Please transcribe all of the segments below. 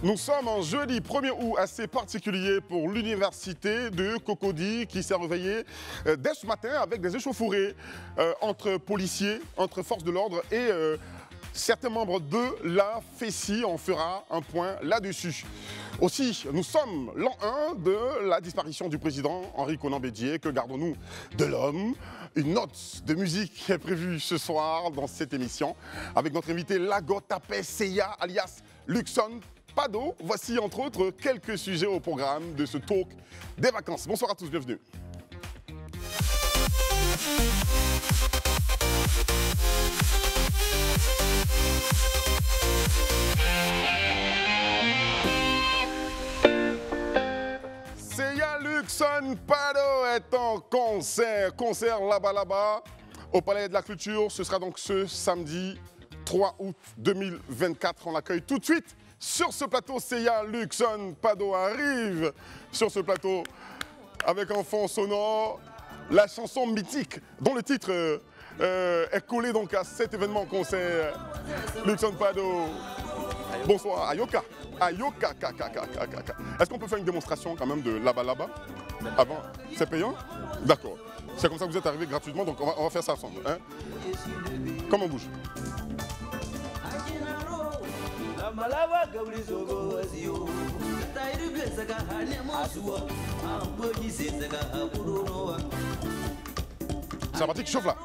Nous sommes en jeudi 1er août assez particulier pour l'université de Cocody qui s'est réveillée dès ce matin avec des échauffourées entre policiers, entre forces de l'ordre et certains membres de la FESI. On fera un point là-dessus. Aussi, nous sommes l'an 1 de la disparition du président Henri Konan Bédié. Que gardons-nous de l'homme? Une note de musique est prévue ce soir dans cette émission avec notre invité Lago Tapé Seya alias Luxon Pado. Voici entre autres quelques sujets au programme de ce talk des vacances. Bonsoir à tous, bienvenue. Seya Luxon Pado est en concert là-bas au Palais de la Culture. Ce sera donc ce samedi 3 août 2024. On l'accueille tout de suite sur ce plateau. Seya Luxon Pado arrive sur ce plateau avec un fond sonore, la chanson mythique dont le titre est collé donc à cet événement concert. Luxon Pado. Bonsoir, Ayoka. Ayoka, Est-ce qu'on peut faire une démonstration quand même de là-bas avant? C'est payant? D'accord. C'est comme ça que vous êtes arrivé gratuitement, donc on va faire ça ensemble. Hein? Comment on bouge? C'est parti qui chauffe là.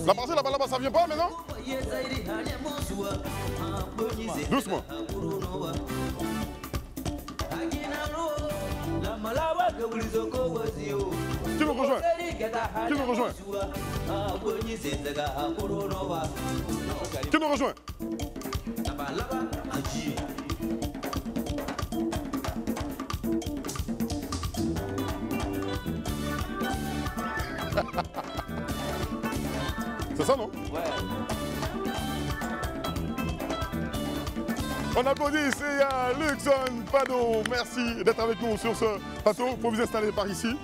La partie là-bas, ça vient pas maintenant? Doucement. Qui nous rejoint? Qui nous rejoint? Qui nous rejoint? C'est ça, non? Ouais. On applaudit Seya Luxon Pado. Merci d'être avec nous sur ce plateau. Pour vous installer par ici.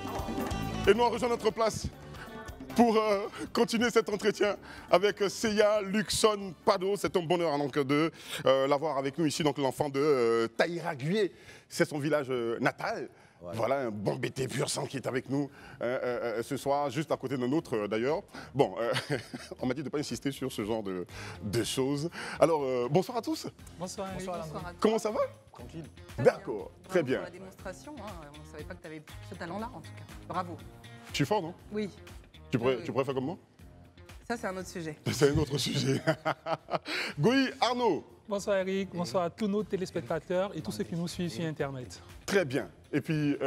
Et nous, on rejoint notre place pour continuer cet entretien avec Seya Luxon Pado. C'est un bonheur donc, de l'avoir avec nous ici, donc l'enfant de Taïragué. C'est son village natal. Ouais. Voilà un bon BT pur sang qui est avec nous ce soir, juste à côté de nôtre d'ailleurs. Bon, on m'a dit de ne pas insister sur ce genre de choses. Alors, bonsoir à tous. Bonsoir. Bonsoir à tous. Comment ça va? Tranquille. D'accord, très bien. Pour la démonstration, hein, on ne savait pas que tu avais ce talent-là en tout cas. Bravo. Je suis fort, non? Oui. Tu pourrais faire comme moi? Ça, c'est un autre sujet. C'est un autre sujet. Goï, Arnaud. Bonsoir Eric, bonsoir à tous nos téléspectateurs et tous ceux qui nous suivent sur Internet. Très bien. Et puis,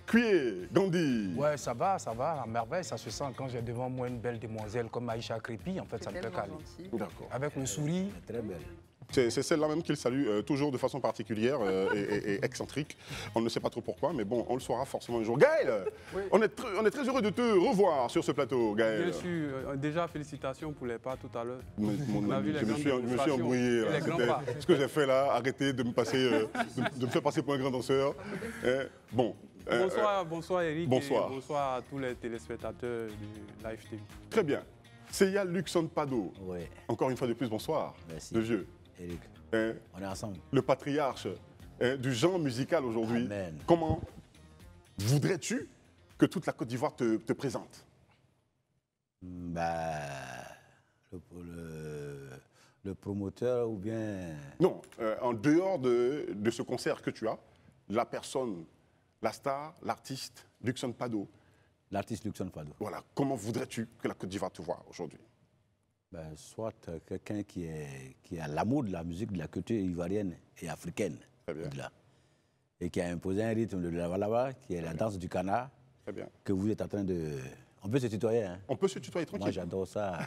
Cuier, Gandhi. Ouais, ça va, à merveille, ça se sent quand j'ai devant moi une belle demoiselle comme Aïcha Crépi, en fait, ça me fait caler. D'accord. Avec le sourire, très belle. C'est celle-là même qu'il salue toujours de façon particulière et excentrique. On ne sait pas trop pourquoi, mais bon, on le saura forcément un jour. Gaël, oui. on est très heureux de te revoir sur ce plateau, Gaël. Bien sûr, déjà félicitations pour les pas tout à l'heure. Je me suis embrouillé. Ce que j'ai fait là, arrêter de me faire passer pour un grand danseur. Bon. Bonsoir Eric. Bonsoir. Et bonsoir à tous les téléspectateurs de Live TV. Très bien. Seya Luxon Pado. Oui. Encore une fois de plus, bonsoir. Merci. Le vieux. Eric, on est ensemble. Le patriarche du genre musical aujourd'hui. Amen. Comment voudrais-tu que toute la Côte d'Ivoire te présente? Le promoteur ou bien... Non, en dehors de ce concert que tu as, la personne, la star, l'artiste Luxon Pado. L'artiste Luxon Pado. Voilà, comment voudrais-tu que la Côte d'Ivoire te voie aujourd'hui? Soit quelqu'un qui a l'amour de la musique, de la culture ivoirienne et africaine. Très bien. Là, et qui a imposé un rythme de Lavalava, qui est la danse du canard. Très bien. Que vous êtes en train de... On peut se tutoyer, hein? On peut se tutoyer tranquille. Moi, j'adore ça.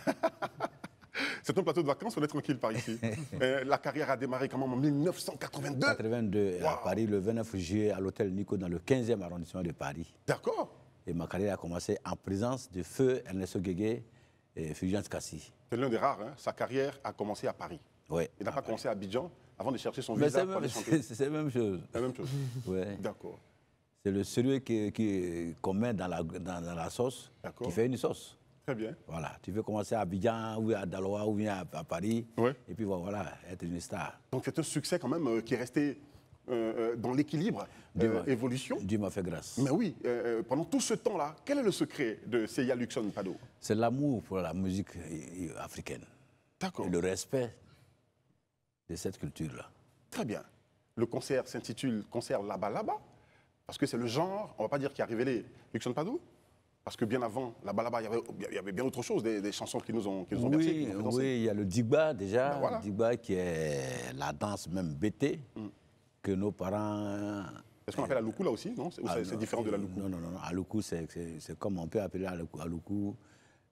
C'est un plateau de vacances, on est tranquille par ici. La carrière a démarré quand même en 1982. 82, wow. À Paris, le 29 juillet, à l'hôtel Nico, dans le 15e arrondissement de Paris. D'accord. Et ma carrière a commencé en présence de feu Ernesto Guégué et Fulgence Cassi. C'est l'un des rares, hein. Sa carrière a commencé à Paris. Ouais, il n'a pas commencé à Abidjan avant de chercher son mais visa pour aller chanter. C'est la même chose. La même chose. Ouais. D'accord. C'est le sérieux qu'on met dans la sauce qui fait une sauce. Très bien. Voilà, tu veux commencer à Abidjan ou à Daloa ou bien à Paris, Ouais. et puis voilà, être une star. Donc c'est un succès quand même qui est resté dans l'équilibre, évolution. Dieu m'a fait grâce. Mais oui, pendant tout ce temps-là, quel est le secret de Seya Luxon Pado? C'est l'amour pour la musique africaine. D'accord. Et le respect de cette culture-là. Très bien. Le concert s'intitule Concert Laba Laba, parce que c'est le genre, on ne va pas dire qui a révélé Luxon Pado, parce que bien avant Laba Laba, il y avait bien autre chose, des chansons qui nous ont bercés, qui nous ont fait danser. Oui, il y a le Digba déjà, Ben voilà. Digba qui est la danse même BT, que nos parents... Est-ce qu'on appelle Aloukou là aussi, non? C'est différent de l'Aloukou? Non, Aloukou, c'est comme on peut appeler Aloukou,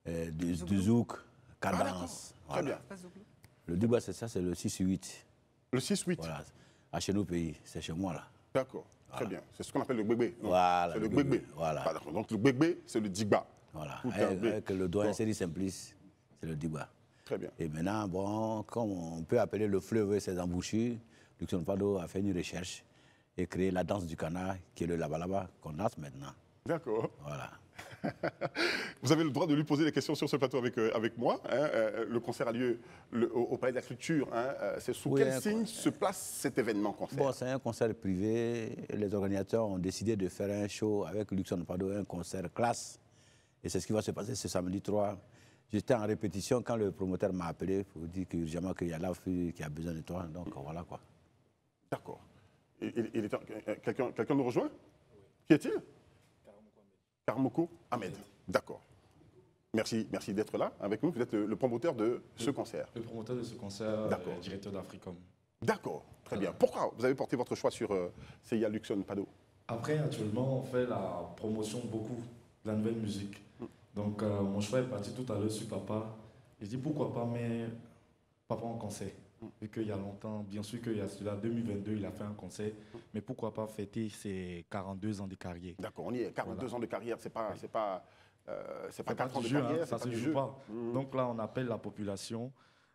du zouk, cadence. Très bien. Pas Zouglou. Le Digba, c'est ça, c'est le 6-8. Le 6-8. Voilà. À chez nos pays, c'est chez moi là. D'accord. Très bien. C'est ce qu'on appelle le gbégbé. Voilà, C'est le le gbégbé. gbégbé, voilà. Ah, d'accord. Donc le gbégbé, c'est le digba. Voilà. Tout un B. Avec le doigt Bon. série simplice, c'est le Digba. Très bien. Et maintenant, bon, comme on peut appeler le fleuve et ses embouchures, Luxon Pado a fait une recherche et créé la danse du canard, qui est le laba-laba qu'on danse maintenant. D'accord. Voilà. Vous avez le droit de lui poser des questions sur ce plateau avec moi. Hein. Le concert a lieu au Palais de la Culture. Hein. C'est sous Oui, quel signe se place cet événement concert? Bon, c'est un concert privé. Les organisateurs ont décidé de faire un show avec Luxon Pado, un concert classe. Et c'est ce qui va se passer ce samedi 3. J'étais en répétition quand le promoteur m'a appelé pour dire qu'il y a la fille qui a besoin de toi. Donc voilà quoi. D'accord. Quelqu'un nous rejoint? Qui est-il? Karmoko Ahmed. D'accord. Merci d'être là avec nous. Vous êtes le promoteur de ce concert. Le promoteur de ce concert, D'accord. directeur d'Africom. D'accord. Très bien. Pourquoi vous avez porté votre choix sur Seya Luxon Pado? Après, actuellement, on fait la promotion beaucoup de la nouvelle musique. Donc, mon choix est parti tout à l'heure sur Papa. J'ai dit pourquoi pas, mais Papa en concert. Vu qu'il y a longtemps, bien sûr qu'il y a cela, 2022, il a fait un concert, mais pourquoi pas fêter ses 42 ans de carrière. D'accord, on y est. 42 Voilà. ans de carrière, c'est pas 4 ans de du jeu, carrière, hein, ça c'est ne pas se du joue jeu. pas. Donc là, on appelle la population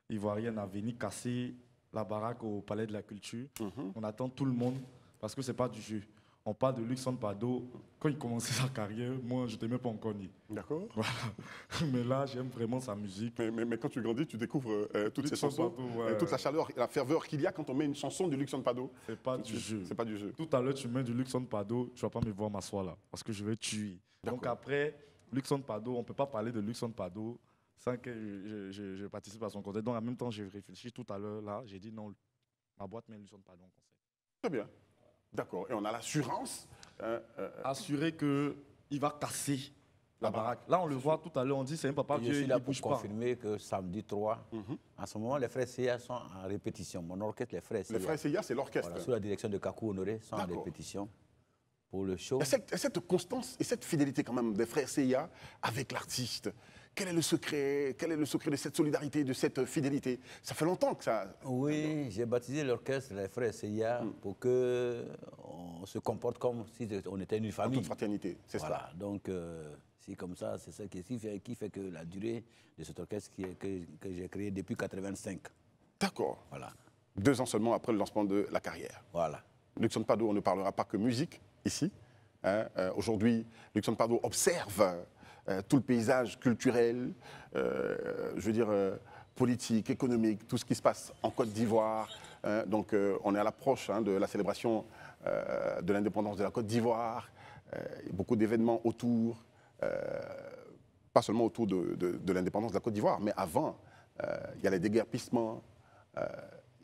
ivoirienne à venir casser la baraque au Palais de la Culture. On attend tout le monde parce que ce n'est pas du jeu. On parle de Luxon Pado. Quand il commençait sa carrière, moi, je n'étais même pas encore né. D'accord. Voilà. Mais là, j'aime vraiment sa musique. Mais quand tu grandis, tu découvres toutes ces Luxon chansons, Pado, ouais. toute la chaleur, la ferveur qu'il y a quand on met une chanson de Luxon Pado. C'est pas du jeu. C'est pas du jeu. Tout à l'heure, tu mets du Luxon Pado, tu ne vas pas me voir m'asseoir là, parce que je vais tuer. Donc après, Luxon Pado, on ne peut pas parler de Luxon Pado sans que je participe à son concert. Donc en même temps, j'ai réfléchi tout à l'heure là, j'ai dit non, ma boîte met Luxon Pado en concert. Très bien. D'accord. Et on a l'assurance. Assurer qu'il va casser la baraque. Là, on le voit tout à l'heure, on dit c'est un papa Et je vieux, suis il là ne pour bouge pas. confirmer que samedi 3, en ce moment, les frères Seya sont en répétition. Mon orchestre, les frères Seya, Les frères Seya, c'est l'orchestre. voilà, sous la direction de Kakou Honoré, sont en D'accord. répétition pour le show. Il y a cette constance et cette fidélité quand même des frères Seya avec l'artiste. Quel est le secret? Quel est le secret de cette solidarité, de cette fidélité? Ça fait longtemps que ça... Oui, j'ai baptisé l'orchestre les frères Seya pour qu'on se comporte comme si on était une En famille. toute fraternité, c'est Voilà, donc c'est comme ça, c'est ça qui fait que la durée de cet orchestre que j'ai créé depuis 1985. ça. D'accord. Voilà, 2 ans seulement après le lancement de la carrière. voilà. Luxon Pado, on ne parlera pas que musique ici. Hein. Aujourd'hui, Luxon Pado observe tout le paysage culturel, je veux dire politique, économique, tout ce qui se passe en Côte d'Ivoire. Hein. Donc on est à l'approche de la célébration de l'indépendance de la Côte d'Ivoire. Beaucoup d'événements autour, pas seulement autour de l'indépendance de la Côte d'Ivoire, mais avant, il y a les déguerpissements.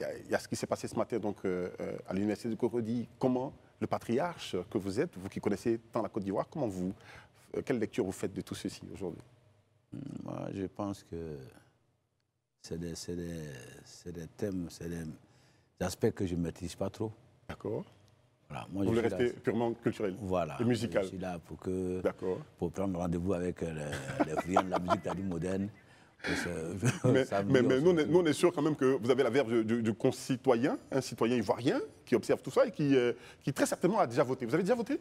Il y a ce qui s'est passé ce matin donc, à l'université de Cocody. Comment le patriarche que vous êtes, vous qui connaissez tant la Côte d'Ivoire, quelle lecture vous faites de tout ceci aujourd'hui? Moi, je pense que c'est des thèmes, c'est des aspects que je ne maîtrise pas trop. D'accord. Voilà, moi, Vous je voulez suis rester là, purement culturel voilà, et musical. je suis là D'accord. pour prendre rendez-vous avec les friands de la musique tadi moderne. Mais nous, on est sûr quand même que vous avez la verve du concitoyen, un citoyen ivoirien qui observe tout ça et qui très certainement a déjà voté. Vous avez déjà voté?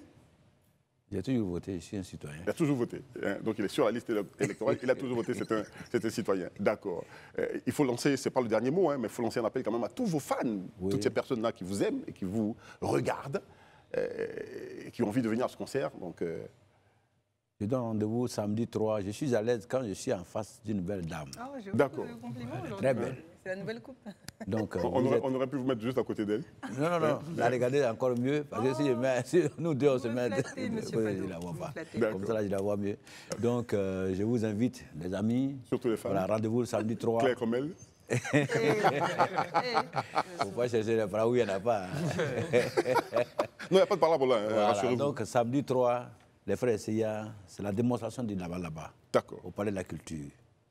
J'ai toujours voté, je suis un citoyen. Il a toujours voté. Hein. Donc il est sur la liste électorale, il a toujours voté, c'est un citoyen. D'accord. Il faut lancer, ce n'est pas le dernier mot, hein, mais il faut lancer un appel quand même à tous vos fans, toutes ces personnes-là qui vous aiment et qui vous regardent. qui ont envie de venir à ce concert. Donc, Je donne rendez-vous samedi 3. Je suis à l'aise quand je suis en face d'une belle dame. Ah, j'ai D'accord. beaucoup de compliments aujourd'hui. Très belle. C'est la nouvelle coupe. Donc, on aurait pu vous mettre juste à côté d'elle. Non. La regarder encore mieux. Parce que si nous deux, on se met... flattez, monsieur Oui, Pado. je la vois Vous pas. flattez. Comme ça, là, je la vois mieux. Donc, je vous invite, les amis. Surtout les femmes. Voilà, rendez-vous le samedi 3. Claire comme elle. Eh, Faut pas chercher les bras où il n'y en a pas. Non, il n'y a pas de parole là, Voilà, rassurez-vous. donc, samedi 3, les frères Esséya, c'est la démonstration du Laba-Laba D'accord, au Palais de la Culture.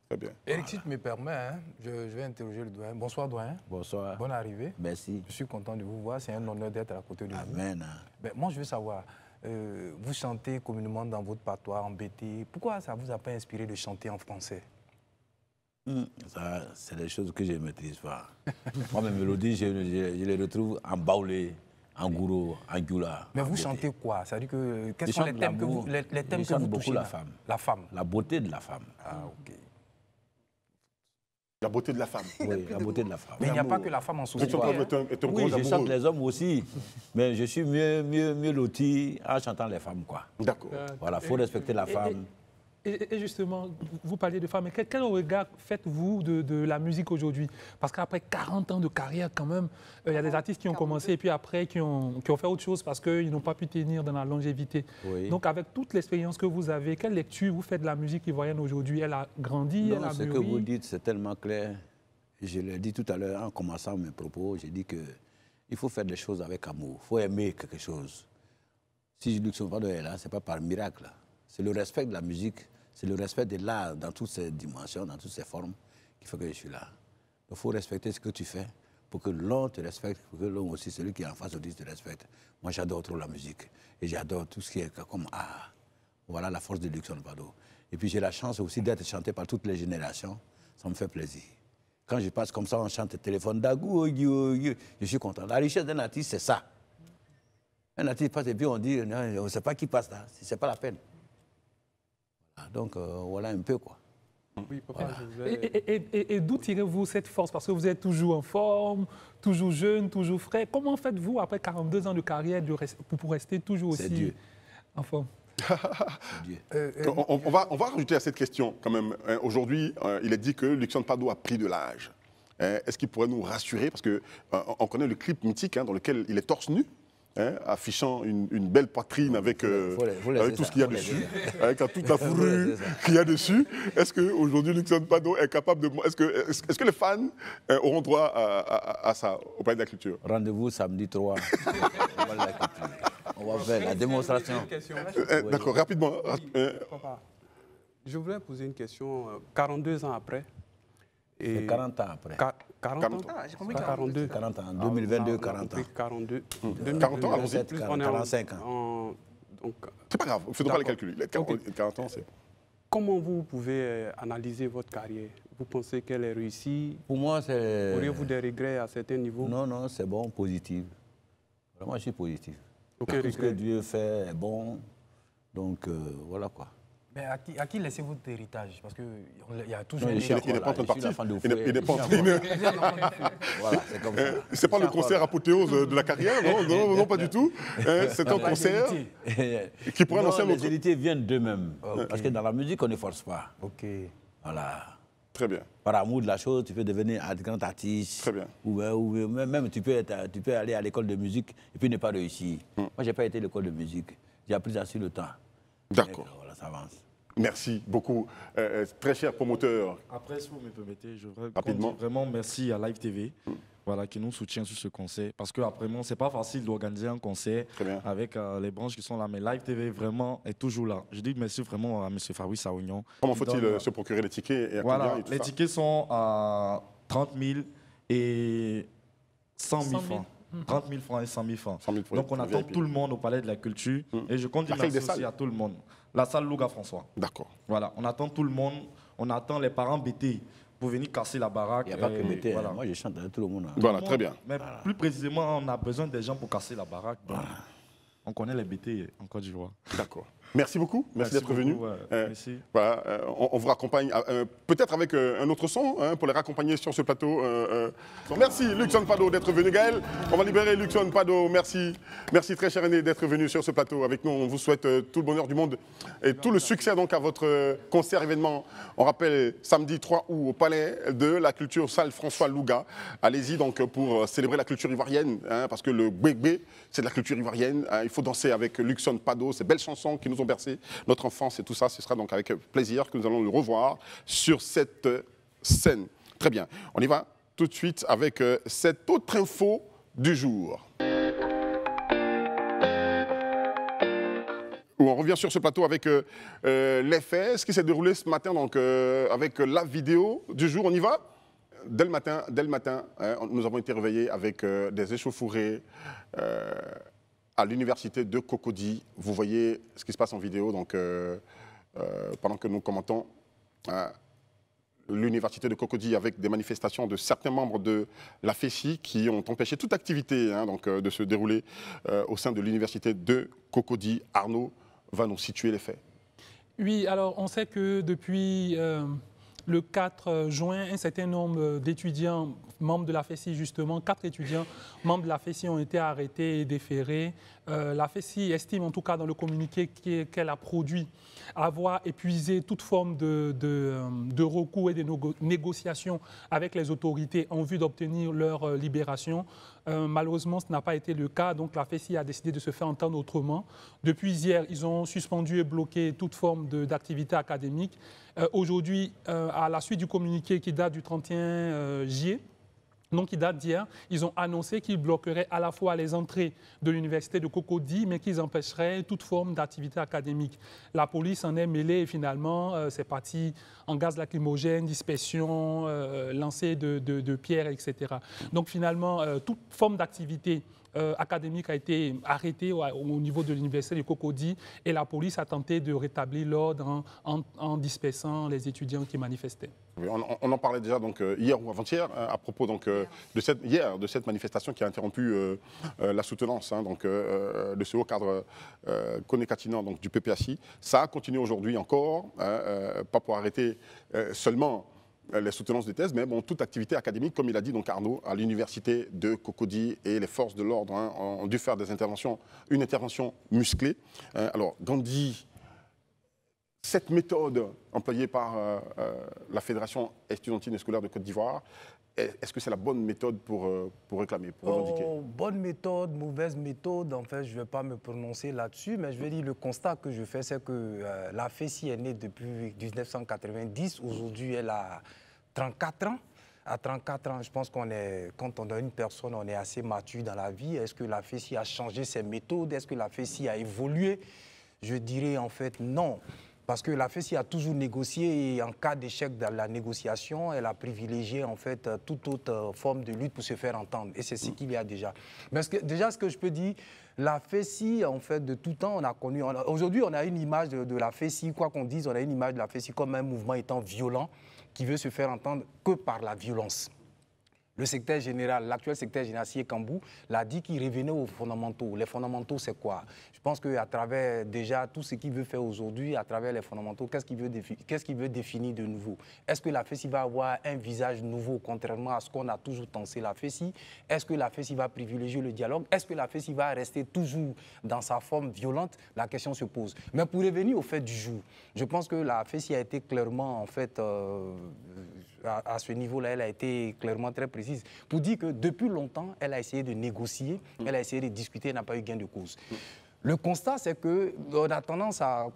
très bien. Eric, si tu me permets, hein, je vais interroger le doyen. Bonsoir, doyen. Bonsoir. Bonne arrivée. Merci. Je suis content de vous voir. C'est un honneur d'être à côté de vous. Amen. Ben, moi, je veux savoir, vous chantez communément dans votre patois en BT. Pourquoi ça ne vous a pas inspiré de chanter en français? Ça, c'est des choses que je ne maîtrise pas. Moi, mes mélodies, je les retrouve en baoulé, en gouro, en gula. Mais en vous bété. chantez quoi? C'est-à-dire que quels Je sont les chante thèmes que l'amour. vous, les thèmes Je que chante vous beaucoup touchez la là? femme. La femme. La beauté de la femme. Ah, ok. La beauté de la femme. Oui, la beauté de la femme. Mais il n'y a pas que la femme en souci. Richard Pado est un Oui, gros je chante amoureux. les hommes aussi, mais je suis mieux loti en chantant les femmes, quoi. D'accord. Voilà, il faut respecter la femme. Et justement, vous parliez de femmes, mais quel regard faites-vous de la musique aujourd'hui? Parce qu'après 40 ans de carrière, quand même, il y a des artistes qui ont commencé et puis après qui ont fait autre chose parce qu'ils n'ont pas pu tenir dans la longévité. Oui. Donc, avec toute l'expérience que vous avez, quelle lecture vous faites de la musique ivoirienne aujourd'hui? Elle a grandi, elle Non, a ce mûri? que vous dites, c'est tellement clair. Je l'ai dit tout à l'heure en commençant mes propos, j'ai dit qu'il faut faire des choses avec amour, il faut aimer quelque chose. Si Luxon Pado est là, ce n'est pas par miracle. C'est le respect de la musique, c'est le respect de l'art dans toutes ses dimensions, dans toutes ses formes, qui fait que je suis là. Il faut respecter ce que tu fais pour que l'on te respecte, pour que l'on aussi, celui qui est en face de toi, te respecte. Moi, j'adore trop la musique et j'adore tout ce qui est comme art. Voilà la force de Luxon Pado. Et puis j'ai la chance aussi d'être chanté par toutes les générations. Ça me fait plaisir. Quand je passe comme ça, on chante le téléphone d'Agou, je suis content. La richesse d'un artiste, c'est ça. Un artiste passe et puis on dit, non, on ne sait pas qui passe là, ce n'est pas la peine. Voilà, donc voilà un peu quoi. Oui, papa, je voulais... Et d'où tirez-vous cette force? Parce que vous êtes toujours en forme, toujours jeune, toujours frais. Comment faites-vous, après 42 ans de carrière, pour rester toujours aussi Dieu. en forme? Dieu. On va rajouter à cette question quand même. Aujourd'hui, il est dit que Luxon Pado a pris de l'âge. Est-ce qu'il pourrait nous rassurer? Parce qu'on connaît le clip mythique dans lequel il est torse nu, affichant une belle poitrine avec, avec tout ce qu'il y a dessus, avec toute la fourrure qu'il y a dessus. Est-ce qu'aujourd'hui, Luxon Pado est capable de... Est-ce que les fans auront droit à ça au Palais de la Culture? Rendez-vous samedi 3 au Palais de la Culture. On va faire la démonstration. D'accord, rapidement. Papa, je voulais poser une question. 42 ans après. C'est 40 ans après. 40 ans? Ah, j'ai compris 42. 40 ans, 2022, on a 40 ans. compris 42. 40 ans, allons-y. 27, 45 ans. Donc, C'est pas grave, il ne faudra pas les D'accord. calculer. 40 ans, c'est... comment vous pouvez analyser votre carrière? Vous pensez qu'elle est réussie? Pour moi, c'est... Auriez-vous des regrets à certains niveaux? Non, c'est bon, positif. Vraiment, je suis positif. Aucun Tout ce que regret. Dieu fait est bon. Donc, voilà quoi. Mais à qui laissez-vous votre héritage? Parce qu'il y a toujours Non, un je suis Il n'est pas en train de Je suis partir. l'enfant de Il n'est pas en train de... Voilà, c'est comme ça. C'est pas le concert apothéose de la carrière, non, pas du tout. C'est un concert qui pourrait annoncer Non, notre... les héritiers viennent d'eux-mêmes. Parce que dans la musique, on ne force pas. Ok. Voilà. Très bien. Par amour de la chose, tu peux devenir un grand artiste. Très bien. Ou même tu peux aller à l'école de musique et puis ne pas réussir. Moi, je n'ai pas été à l'école de musique. J'ai appris ça sur le temps. D'accord. Voilà, ça avance. Merci beaucoup. Très cher promoteur. Après, si vous me permettez, je voudrais Rapidement. dire vraiment merci à Live TV voilà, qui nous soutient sur ce concert. Parce que vraiment, c'est pas facile d'organiser un concert Très bien. avec les branches qui sont là. Mais Live TV vraiment est toujours là. Je dis merci vraiment à M. Fabrice Aougnon. Comment qui faut-il donne, se procurer les tickets et à Voilà, combien et tout les ça? tickets sont à 30 000 et 100 000 100 000. francs. 30 000 francs et 100 000 francs. 100 000 pour Donc on les attend VIP. tout le monde au Palais de la Culture. Et je compte dire Laquelle des merci aussi salles? à tout le monde. La salle Louga François. D'accord. Voilà, on attend tout le monde. On attend les parents BT pour venir casser la baraque. Il n'y a pas que Et BT. voilà. Moi, je chante avec tout le monde. Voilà, très bien. Mais plus précisément, on a besoin des gens pour casser la baraque. Donc, on connaît les BT en Côte d'Ivoire. D'accord. Merci beaucoup, merci d'être venu. beaucoup, merci. Voilà, on vous raccompagne peut-être avec un autre son hein, pour les raccompagner sur ce plateau. Donc, merci Luxon Pado d'être venu. Gaël, on va libérer Luxon Pado. Merci, merci très cher aîné d'être venu sur ce plateau avec nous. On vous souhaite tout le bonheur du monde et tout le succès donc à votre concert événement. On rappelle samedi 3 août au Palais de la Culture, salle François Louga. Allez-y donc pour célébrer la culture ivoirienne hein, parce que le gbé, c'est de la culture ivoirienne. Hein, il faut danser avec Luxon Pado, ces belles chansons qui nous ont bercé notre enfance et tout ça. Ce sera donc avec plaisir que nous allons le revoir sur cette scène. Très bien, on y va tout de suite avec cette autre info du jour. Où on revient sur ce plateau avec les faits, ce qui s'est déroulé ce matin donc, avec la vidéo du jour. On y va? Dès le matin hein, nous avons été réveillés avec des échauffourées à l'université de Cocody. Vous voyez ce qui se passe en vidéo donc, pendant que nous commentons l'université de Cocody avec des manifestations de certains membres de la FESI qui ont empêché toute activité hein, donc, de se dérouler au sein de l'université de Cocody. Arnaud va nous situer les faits. Oui, alors on sait que depuis le 4 juin, un certain nombre d'étudiants membres de la FESI, justement, 4 étudiants membres de la FESI ont été arrêtés et déférés. La FESI estime, en tout cas dans le communiqué qu'elle a produit, avoir épuisé toute forme de recours et de négociations avec les autorités en vue d'obtenir leur libération. Malheureusement, ce n'a pas été le cas, donc la FESI a décidé de se faire entendre autrement. Depuis hier, ils ont suspendu et bloqué toute forme d'activité académique. Aujourd'hui, à la suite du communiqué qui date du 31 juillet, donc qui date d'hier, ils ont annoncé qu'ils bloqueraient à la fois les entrées de l'université de Cocody, mais qu'ils empêcheraient toute forme d'activité académique. La police en est mêlée et finalement, c'est parti en gaz lacrymogène, dispersion, lancer de pierres, etc. Donc finalement, toute forme d'activité académique a été arrêtée au niveau de l'université de Cocody et la police a tenté de rétablir l'ordre en dispersant les étudiants qui manifestaient. Oui, on en parlait déjà donc, hier ou avant-hier à propos donc, de cette manifestation qui a interrompu la soutenance hein, donc, de ce haut cadre Koné Katina donc, du PPACI. Ça a continué aujourd'hui encore, pas pour arrêter seulement les soutenances de thèse, mais bon, toute activité académique, comme il a dit donc Arnaud, à l'université de Cocody et les forces de l'ordre hein, ont dû faire une intervention musclée. Alors, Gandhi, cette méthode employée par la Fédération estudiantine et scolaire de Côte d'Ivoire, est-ce que c'est la bonne méthode pour réclamer, pour revendiquer? Bonne méthode, mauvaise méthode, en fait, je ne vais pas me prononcer là-dessus, mais je vais dire le constat que je fais, c'est que la FESI est née depuis 1990. Aujourd'hui, elle a 34 ans. À 34 ans, je pense quand on a une personne, on est assez mature dans la vie. Est-ce que la FESI a changé ses méthodes? Est-ce que la FESI a évolué? Je dirais en fait non. Parce que la FESI a toujours négocié et en cas d'échec de la négociation, elle a privilégié en fait toute autre forme de lutte pour se faire entendre. Et c'est ce qu'il y a déjà. Mais déjà, ce que je peux dire, la FESI, en fait, de tout temps, on a connu... Aujourd'hui, on a une image de la FESI, quoi qu'on dise, on a une image de la FESI comme un mouvement étant violent qui veut se faire entendre que par la violence. Le secrétaire général, l'actuel secrétaire général Sié Kambou, l'a dit qu'il revenait aux fondamentaux. Les fondamentaux, c'est quoi? Je pense qu'à travers déjà tout ce qu'il veut faire aujourd'hui, à travers les fondamentaux, qu'est-ce qu'il veut définir de nouveau? Est-ce que la FESI va avoir un visage nouveau, contrairement à ce qu'on a toujours pensé la FESI? Est-ce que la FESI va privilégier le dialogue? Est-ce que la FESI va rester toujours dans sa forme violente? La question se pose. Mais pour revenir au fait du jour, je pense que la FESI a été clairement, en fait, à ce niveau-là, elle a été clairement très précise pour dire que depuis longtemps, elle a essayé de négocier, elle a essayé de discuter, elle n'a pas eu gain de cause. Le constat, c'est qu'on a tendance à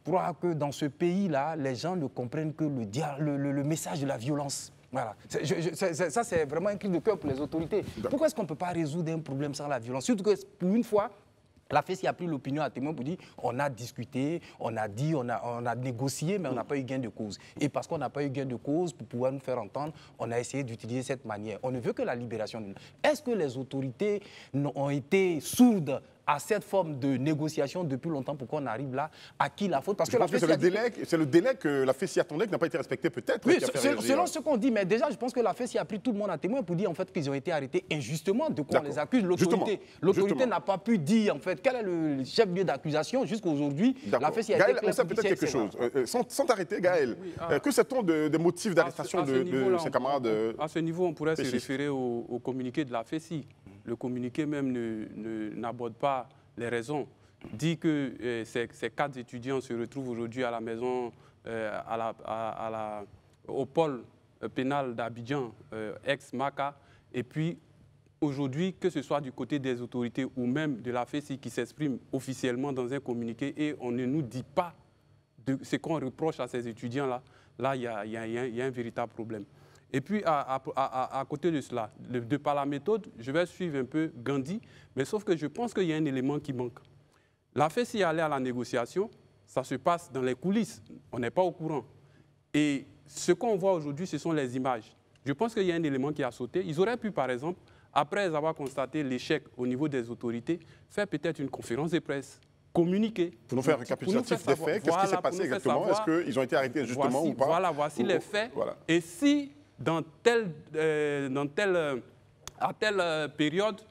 croire que dans ce pays-là, les gens ne comprennent que le message de la violence. Voilà. Ça, c'est vraiment un cri de cœur pour les autorités. Pourquoi est-ce qu'on ne peut pas résoudre un problème sans la violence? Surtout que, pour une fois, la FESI a pris l'opinion à témoin pour dire on a discuté, on a dit, on a négocié, mais on n'a pas eu gain de cause. Et parce qu'on n'a pas eu gain de cause, pour pouvoir nous faire entendre, on a essayé d'utiliser cette manière. On ne veut que la libération. Est-ce que les autorités ont été sourdes à cette forme de négociation depuis longtemps. Pourquoi on arrive là? À qui la faute? Parce Je pense que c'est le délai que la FESI attendait qui n'a pas été respecté peut-être. Oui, selon ce qu'on dit, mais déjà, je pense que la FESI a pris tout le monde à témoin pour dire en fait qu'ils ont été arrêtés injustement. De quoi on les accuse? L'autorité n'a pas pu dire en fait quel est le chef-lieu d'accusation jusqu'à aujourd'hui. La FESI a été Gaël, on sait peut-être quelque chose. Sans t'arrêter, Gaël, que sait-on des motifs d'arrestation de ses camarades? À ce niveau, on pourrait se référer au communiqué de la FESI. Le communiqué même n'aborde pas les raisons. Dit que ces 4 étudiants se retrouvent aujourd'hui à la maison, au pôle pénal d'Abidjan, ex-Maca, et puis aujourd'hui, que ce soit du côté des autorités ou même de la FESI qui s'exprime officiellement dans un communiqué et on ne nous dit pas de ce qu'on reproche à ces étudiants-là, là, il y a un véritable problème. Et puis, à côté de cela, de par la méthode, je vais suivre un peu Gandhi, mais sauf que je pense qu'il y a un élément qui manque. La FESI allait à la négociation, ça se passe dans les coulisses, on n'est pas au courant. Et ce qu'on voit aujourd'hui, ce sont les images. Je pense qu'il y a un élément qui a sauté. Ils auraient pu, par exemple, après avoir constaté l'échec au niveau des autorités, faire peut-être une conférence de presse, communiquer. Pour nous faire un récapitulatif des faits, qu'est-ce qui s'est passé exactement? Est-ce qu'ils ont été arrêtés injustement ou pas? Voilà, voici les faits. Voilà. Et si, à telle période,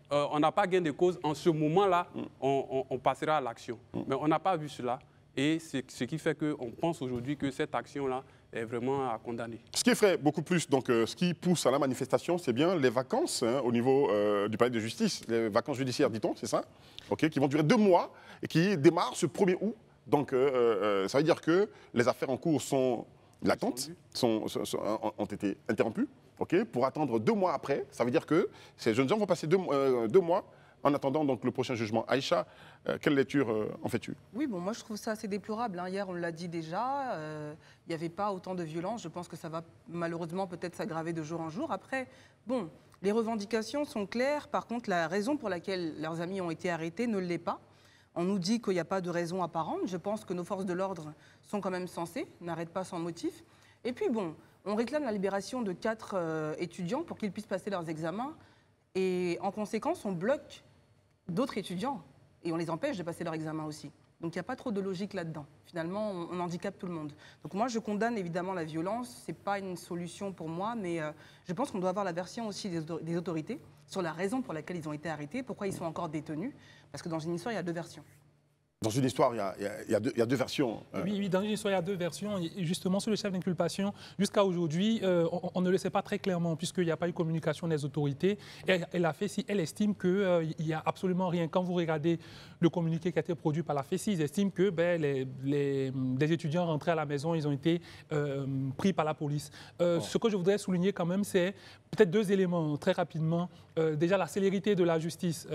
on n'a pas gain de cause, en ce moment-là, on passera à l'action. Mais on n'a pas vu cela. Et c'est ce qui fait qu'on pense aujourd'hui que cette action-là est vraiment à condamner. Ce qui ferait beaucoup plus, donc ce qui pousse à la manifestation, c'est bien les vacances au niveau du palais de justice, les vacances judiciaires, dit-on, c'est ça, qui vont durer 2 mois et qui démarrent ce 1er août. Donc ça veut dire que les affaires en cours sont latentes, ont été interrompues, pour attendre 2 mois après. Ça veut dire que ces jeunes gens vont passer 2 mois en attendant donc le prochain jugement. Aïcha, quelle lecture en fais-tu? Oui, bon, moi je trouve ça assez déplorable. Hier, on l'a dit déjà, il n'y avait pas autant de violence. Je pense que ça va malheureusement peut-être s'aggraver de jour en jour. Après, bon, les revendications sont claires. Par contre, la raison pour laquelle leurs amis ont été arrêtés ne l'est pas. On nous dit qu'il n'y a pas de raison apparente. Je pense que nos forces de l'ordre sont quand même censées, n'arrêtent pas sans motif. Et puis bon, on réclame la libération de 4 étudiants pour qu'ils puissent passer leurs examens. Et en conséquence, on bloque d'autres étudiants et on les empêche de passer leur examen aussi. Donc il n'y a pas trop de logique là-dedans. Finalement, on handicape tout le monde. Donc moi, je condamne évidemment la violence. Ce n'est pas une solution pour moi, mais je pense qu'on doit avoir la version aussi des autorités sur la raison pour laquelle ils ont été arrêtés, pourquoi ils sont encore détenus. Parce que dans une histoire, il y a 2 versions. Dans une histoire, il y a 2 versions. Oui, dans une histoire, il y a 2 versions. Et justement, sur le chef d'inculpation, jusqu'à aujourd'hui, on ne le sait pas très clairement, puisqu'il n'y a pas eu communication des autorités. Et la FESI, elle estime qu'il n'y a absolument rien. Quand vous regardez le communiqué qui a été produit par la FESI, ils estiment que des étudiants rentrés à la maison, ils ont été pris par la police. Ce que je voudrais souligner quand même, c'est peut-être 2 éléments, très rapidement. Déjà, la célérité de la justice.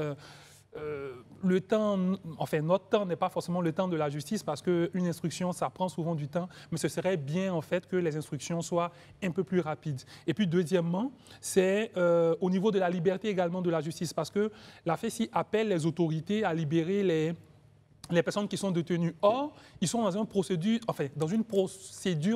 Le temps, enfin notre temps n'est pas forcément le temps de la justice parce qu'une instruction, ça prend souvent du temps, mais ce serait bien en fait que les instructions soient un peu plus rapides. Et puis deuxièmement, c'est au niveau de la liberté également de la justice parce que la FESI appelle les autorités à libérer les personnes qui sont détenues. Or, ils sont dans une procédure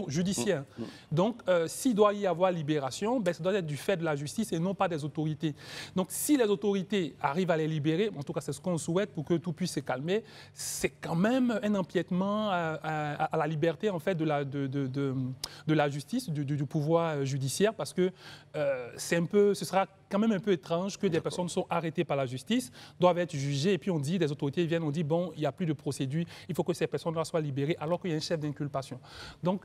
judiciaire. Donc, s'il doit y avoir libération, ça doit être du fait de la justice et non pas des autorités. Donc, si les autorités arrivent à les libérer, en tout cas, c'est ce qu'on souhaite pour que tout puisse se calmer, c'est quand même un empiètement à la liberté en fait, de la justice, du pouvoir judiciaire, parce que ce sera quand même un peu étrange que des personnes sont arrêtées par la justice, doivent être jugées, et puis on dit, des autorités viennent, on dit, bon, il n'y a plus de procédure, il faut que ces personnes-là soient libérées, alors qu'il y a un chef d'inculpation. Donc,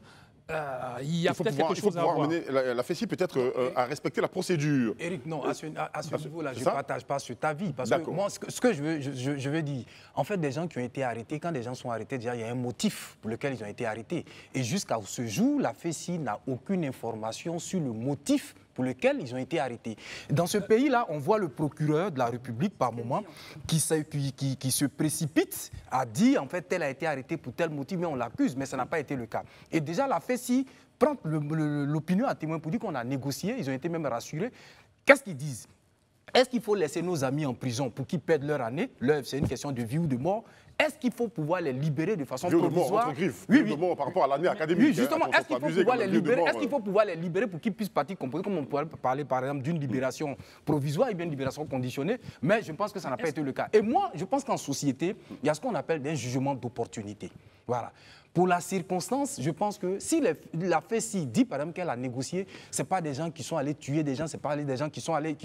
il y a peut-être quelque chose à voir. La FESI peut-être à respecter la procédure. Éric, non, à ce niveau-là, je ne partage pas cet avis. Parce que moi, ce que je veux dire, en fait, des gens qui ont été arrêtés, quand des gens sont arrêtés, déjà, il y a un motif pour lequel ils ont été arrêtés. Et jusqu'à ce jour, la FESI n'a aucune information sur le motif pour lequel ils ont été arrêtés. Dans ce pays-là, on voit le procureur de la République, par moment, qui se précipite à dire, en fait, tel a été arrêté pour tel motif, mais on l'accuse, mais ça n'a pas été le cas. Et déjà, la FESI prend l'opinion à témoin pour dire qu'on a négocié, ils ont été même rassurés. Qu'est-ce qu'ils disent? Est-ce qu'il faut laisser nos amis en prison pour qu'ils perdent leur année? C'est une question de vie ou de mort. est-ce qu'il faut pouvoir les libérer de façon Vieux de mort, provisoire? entre griffes. Oui, Vieux de oui. mort par rapport à l'année académique. Oui, justement, hein, est-ce qu'il faut abusé pouvoir comme les vieux de libérer? mort, Est-ce qu'il faut pouvoir les libérer pour qu'ils puissent partir composer, comme on pourrait parler par exemple d'une libération provisoire et bien une libération conditionnée? Mais je pense que ça n'a pas été le cas. Et moi, je pense qu'en société, il y a ce qu'on appelle des jugements d'opportunité. Voilà. Pour la circonstance, je pense que si la FESI dit par exemple qu'elle a négocié, ce n'est pas des gens qui sont allés tuer des gens, ce n'est pas des gens qui sont allés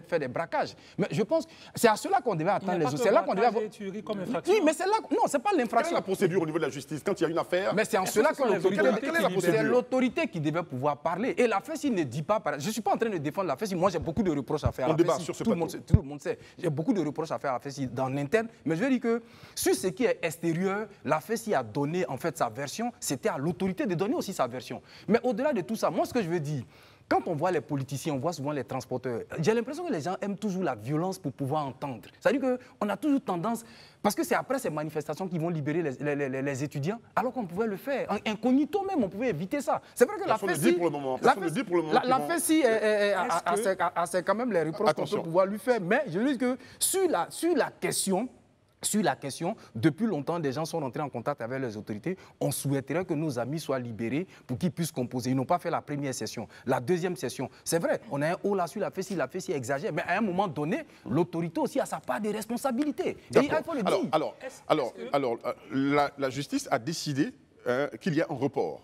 faire des braquages. Mais je pense que c'est à cela qu'on devait attendre les autres. C'est là qu'on devait avoir. Oui, mais c'est là. Non, ce n'est pas l'infraction. Quelle est la procédure au niveau de la justice quand il y a une affaire? Mais c'est en cela que l'autorité. Quelle est la procédure? C'est l'autorité qui devait pouvoir parler. Et la FESI ne dit pas. Je ne suis pas en train de défendre la FESI. Moi, j'ai beaucoup de reproches à faire à la FESI. Sur ce tout le monde sait. J'ai beaucoup de reproches à faire à la FESI dans l'interne. Mais je veux dire que sur ce qui est extérieur, la FESI a donné en fait sa version, c'était à l'autorité de donner aussi sa version. Mais au-delà de tout ça, moi ce que je veux dire, quand on voit les politiciens, on voit souvent les transporteurs, j'ai l'impression que les gens aiment toujours la violence pour pouvoir entendre. C'est-à-dire qu'on a toujours tendance, parce que c'est après ces manifestations qu'ils vont libérer les étudiants, alors qu'on pouvait le faire. Incognito même, on pouvait éviter ça. C'est vrai que la FESI, a quand même les reproches qu'on peut pouvoir lui faire. Mais je veux dire que sur la question, depuis longtemps, des gens sont rentrés en contact avec les autorités. On souhaiterait que nos amis soient libérés pour qu'ils puissent composer. Ils n'ont pas fait la première session. La deuxième session, c'est vrai, on a un haut là sur la FESI exagère, mais à un moment donné, l'autorité aussi a sa part de responsabilité. Et il faut le dire. La justice a décidé qu'il y a un report.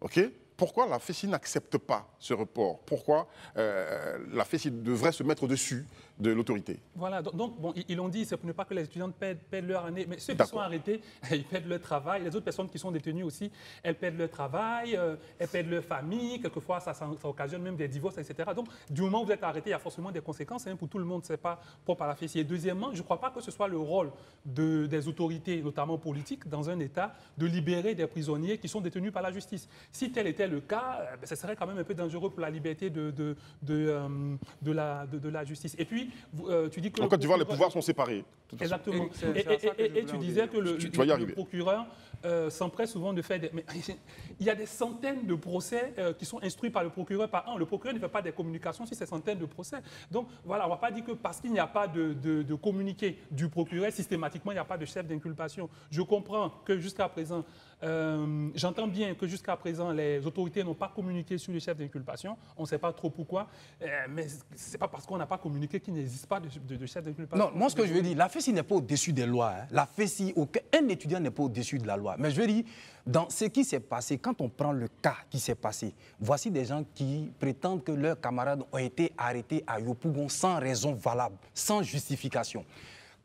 OK ? Pourquoi la FESI n'accepte pas ce report? Pourquoi la FESI devrait se mettre au-dessus de l'autorité? Voilà, donc bon, ils l'ont dit, c'est pour ne pas que les étudiants perdent leur année, mais ceux qui sont arrêtés, ils perdent leur travail. Les autres personnes qui sont détenues aussi, elles perdent leur travail, elles perdent leur famille, quelquefois ça occasionne même des divorces, etc. Donc, du moment où vous êtes arrêté, il y a forcément des conséquences pour tout le monde, ce n'est pas propre à la FESI. Et deuxièmement, je ne crois pas que ce soit le rôle des autorités, notamment politiques, dans un État, de libérer des prisonniers qui sont détenus par la justice. Si tel était le cas, ce serait quand même un peu dangereux pour la liberté de la justice. Et puis, tu dis que... En Côte d'Ivoire, les pouvoirs sont séparés. Exactement. Et tu disais que le procureur s'empresse souvent de faire des... Mais il y a des centaines de procès qui sont instruits par le procureur par an. Le procureur ne fait pas des communications sur ces centaines de procès. Donc, voilà, on ne va pas dire que parce qu'il n'y a pas de communiqué du procureur, systématiquement, il n'y a pas de chef d'inculpation. Je comprends que jusqu'à présent, j'entends bien que jusqu'à présent, les autorités n'ont pas communiqué sur les chefs d'inculpation. On ne sait pas trop pourquoi. Mais ce n'est pas parce qu'on n'a pas communiqué qu'il n'existe pas de chef d'inculpation. Non, moi, ce que je veux dire, la FESI n'est pas au-dessus des lois. Hein. La FESI, un étudiant n'est pas au-dessus de la loi. Mais je veux dire, dans ce qui s'est passé, quand on prend le cas qui s'est passé, voici des gens qui prétendent que leurs camarades ont été arrêtés à Yopougon sans raison valable, sans justification.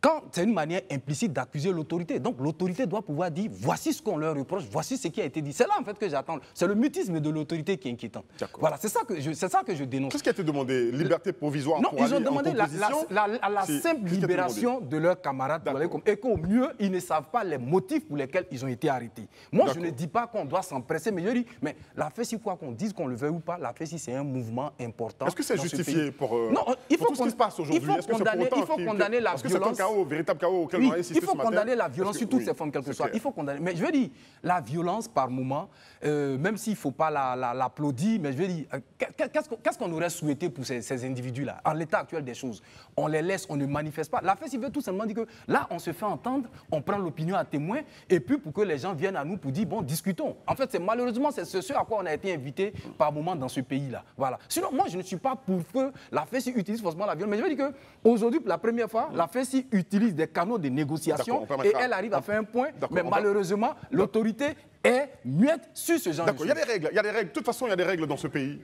Quand c'est une manière implicite d'accuser l'autorité. Donc l'autorité doit pouvoir dire voici ce qu'on leur reproche, voici ce qui a été dit. C'est là en fait que j'attends. C'est le mutisme de l'autorité qui est inquiétant. Voilà, c'est ça que je dénonce. Qu'est-ce qui a été demandé? Liberté provisoire? Non, ils ont demandé la simple libération de leurs camarades et qu'au mieux, ils ne savent pas les motifs pour lesquels ils ont été arrêtés. Moi, je ne dis pas qu'on doit s'empresser, mais je dis, mais la FESI, quoi qu'on dise, qu'on le veuille ou pas, la FESI, c'est un mouvement important. Est-ce que c'est justifié pour tout ce qui se passe aujourd'hui? Il faut condamner la violence. Véritable chaos auquel oui, on a insisté il faut ce matin. condamner la violence sur toutes ses formes, quelles que soient. Il faut condamner. Mais je veux dire, la violence par moment, même s'il ne faut pas l'applaudir, mais je veux dire, qu'est-ce qu'on aurait souhaité pour ces individus-là, en l'état actuel des choses? On les laisse, on ne manifeste pas. La FESI veut tout simplement dire que là, on se fait entendre, on prend l'opinion à témoin, et puis pour que les gens viennent à nous pour dire, bon, discutons. En fait, malheureusement, c'est ce à quoi on a été invité par moment dans ce pays-là. Voilà. Sinon, moi, je ne suis pas pour que la FESI utilise forcément la violence. Mais je veux dire qu'aujourd'hui, pour la première fois, la FESI utilise des canaux de négociation et elle arrive à faire un point, mais malheureusement, l'autorité est muette sur ce genre de choses. Il y a des règles, De toute façon, il y a des règles dans ce pays.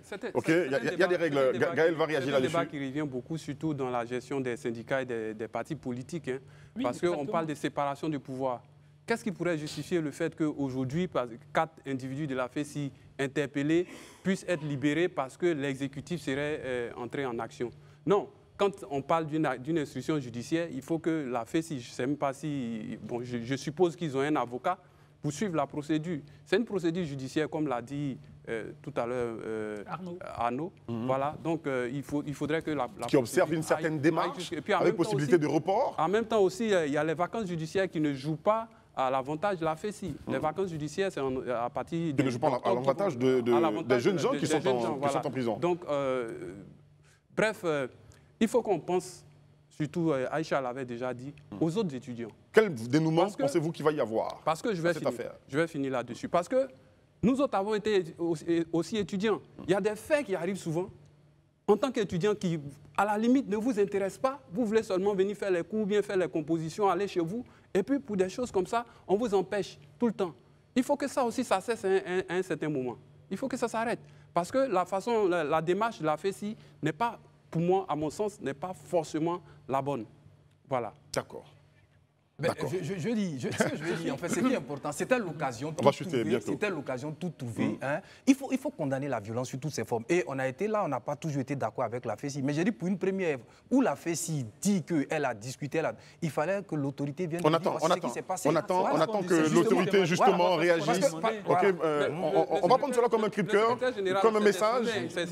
Il y a des règles. Gaël va réagir là-dessus. C'est un débat qui revient beaucoup, surtout dans la gestion des syndicats et des partis politiques. Hein, oui, parce qu'on parle de séparation du pouvoir. Qu'est-ce qui pourrait justifier le fait qu'aujourd'hui, 4 individus de la FESI interpellés puissent être libérés parce que l'exécutif serait entré en action? Non. Quand on parle d'une instruction judiciaire, il faut que la FESI, je ne sais même pas si... Bon, je suppose qu'ils ont un avocat pour suivre la procédure. C'est une procédure judiciaire, comme l'a dit tout à l'heure Arnaud. Voilà, donc il faudrait que la qui observe une certaine démarche, avec possibilité de report. En même temps aussi, il y a les vacances judiciaires qui ne jouent pas à l'avantage de la FESI. Les vacances judiciaires, c'est à partir... Qui ne jouent pas à l'avantage des jeunes gens qui sont en prison. Donc, bref... il faut qu'on pense surtout Aïcha l'avait déjà dit, aux autres étudiants. Quel dénouement pensez-vous qu'il va y avoir? Parce que je vais finir là-dessus. Parce que nous autres avons été aussi étudiants. Il y a des faits qui arrivent souvent. En tant qu'étudiant qui, à la limite, ne vous intéresse pas, vous voulez seulement venir faire les cours, bien faire les compositions, aller chez vous. Et puis, pour des choses comme ça, on vous empêche tout le temps. Il faut que ça aussi, ça cesse à un certain moment. Il faut que ça s'arrête. Parce que la démarche de la FESI n'est pas, pour moi, à mon sens, n'est pas forcément la bonne. Voilà. D'accord. Je dis, en fait, c'est bien important. C'était l'occasion. C'était l'occasion de tout trouver. Hein. Il faut condamner la violence sous toutes ses formes. Et on a été là, on n'a pas toujours été d'accord avec la FESI. Mais j'ai dit pour une première œuvre où la FESI dit qu'elle a discuté, il fallait que l'autorité vienne dire ce qui s'est passé. On attend que l'autorité, justement, réagisse. On va prendre cela comme un cri de cœur, comme un message. Il s'est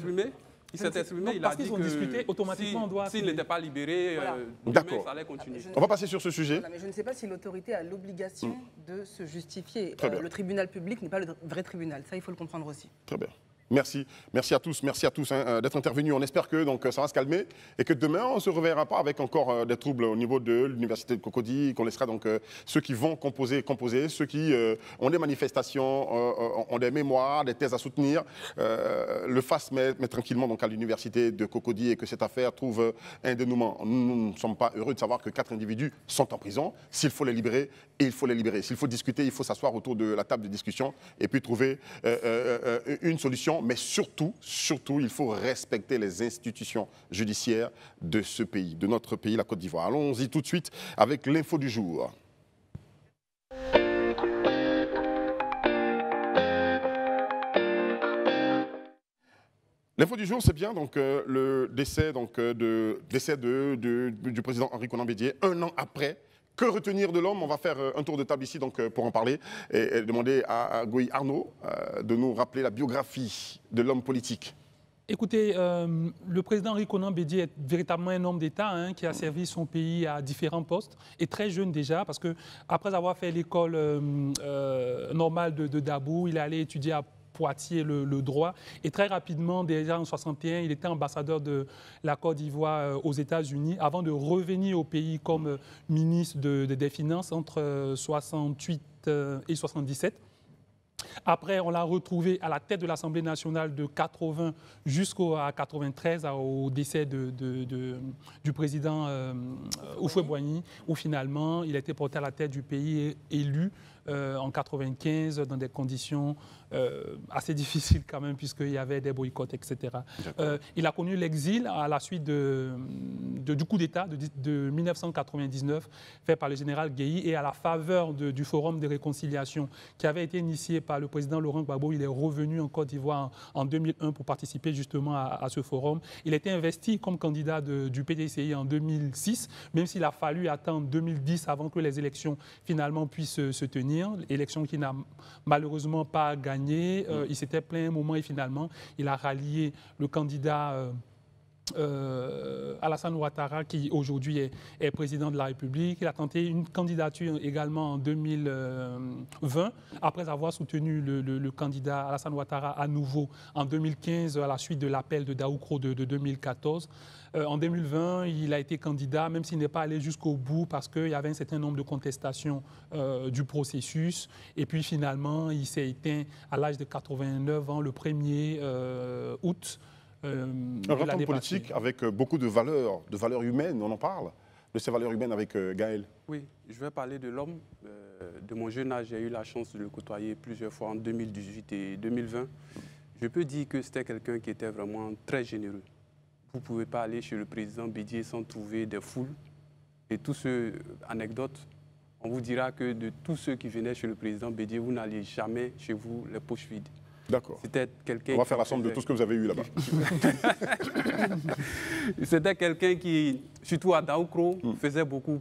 exprimé, il a dit que s'il n'était pas libéré, demain, ça allait continuer. On va passer sur ce sujet. Mais je ne sais pas si l'autorité a l'obligation de se justifier. Le tribunal public n'est pas le vrai tribunal. Ça, il faut le comprendre aussi. Très bien. Merci à tous d'être intervenus. On espère que ça va se calmer et que demain, on ne se reverra pas avec encore des troubles au niveau de l'université de Cocody, qu'on laissera donc ceux qui vont composer, ceux qui ont des manifestations, ont des mémoires, des thèses à soutenir, le fassent mais tranquillement donc, à l'université de Cocody et que cette affaire trouve un dénouement. Nous ne sommes pas heureux de savoir que 4 individus sont en prison. S'il faut les libérer, il faut les libérer. S'il faut discuter, il faut s'asseoir autour de la table de discussion et puis trouver une solution. Mais surtout, il faut respecter les institutions judiciaires de ce pays, de notre pays, la Côte d'Ivoire. Allons-y tout de suite avec l'info du jour. L'info du jour, c'est bien donc, le décès, du président Henri Konan Bédié, 1 an après. Que retenir de l'homme? On va faire un tour de table ici donc, pour en parler et demander à Goï Arnaud de nous rappeler la biographie de l'homme politique. Écoutez, le président Henri Konan Bédié est véritablement un homme d'État qui a servi son pays à différents postes et très jeune déjà parce qu'après avoir fait l'école normale de Dabou, il est allé étudier à Poitiers le droit et très rapidement, déjà en 61, il était ambassadeur de la Côte d'Ivoire aux États-Unis avant de revenir au pays comme ministre des Finances entre 68 et 77. Après, on l'a retrouvé à la tête de l'Assemblée nationale de 80 jusqu'à 93, au décès du président Houphouët-Boigny, où finalement, il a été porté à la tête du pays et élu en 95 dans des conditions assez difficiles quand même, puisqu'il y avait des boycotts, etc. Il a connu l'exil à la suite du coup d'État de 1999 fait par le général Guéhi et à la faveur du Forum de réconciliation qui avait été initié par le président Laurent Gbagbo. Il est revenu en Côte d'Ivoire en 2001 pour participer justement à ce forum. Il a été investi comme candidat du PDCI en 2006, même s'il a fallu attendre 2010 avant que les élections finalement puissent se tenir. Élection qui n'a malheureusement pas gagné. Il s'était plaint un moment et finalement, il a rallié le candidat Alassane Ouattara, qui aujourd'hui est président de la République. Il a tenté une candidature également en 2020, après avoir soutenu le candidat Alassane Ouattara à nouveau en 2015, à la suite de l'appel de Daoukro de 2014. En 2020, il a été candidat, même s'il n'est pas allé jusqu'au bout, parce qu'il y avait un certain nombre de contestations du processus. Et puis finalement, il s'est éteint à l'âge de 89 ans, le 1er août. Un grand homme politique avec beaucoup de valeurs humaines, on en parle, de ces valeurs humaines avec Gaël. Oui, je vais parler de l'homme. De mon jeune âge, j'ai eu la chance de le côtoyer plusieurs fois en 2018 et 2020. Je peux dire que c'était quelqu'un qui était vraiment très généreux. Vous ne pouvez pas aller chez le président Bédié sans trouver des foules. Et tous ceux, anecdotes, on vous dira que de tous ceux qui venaient chez le président Bédié, vous n'alliez jamais chez vous les poches vides. D'accord. C'était quelqu'un. On va faire la somme de tout ce que vous avez eu là-bas. C'était quelqu'un qui, surtout à Daoukro, faisait beaucoup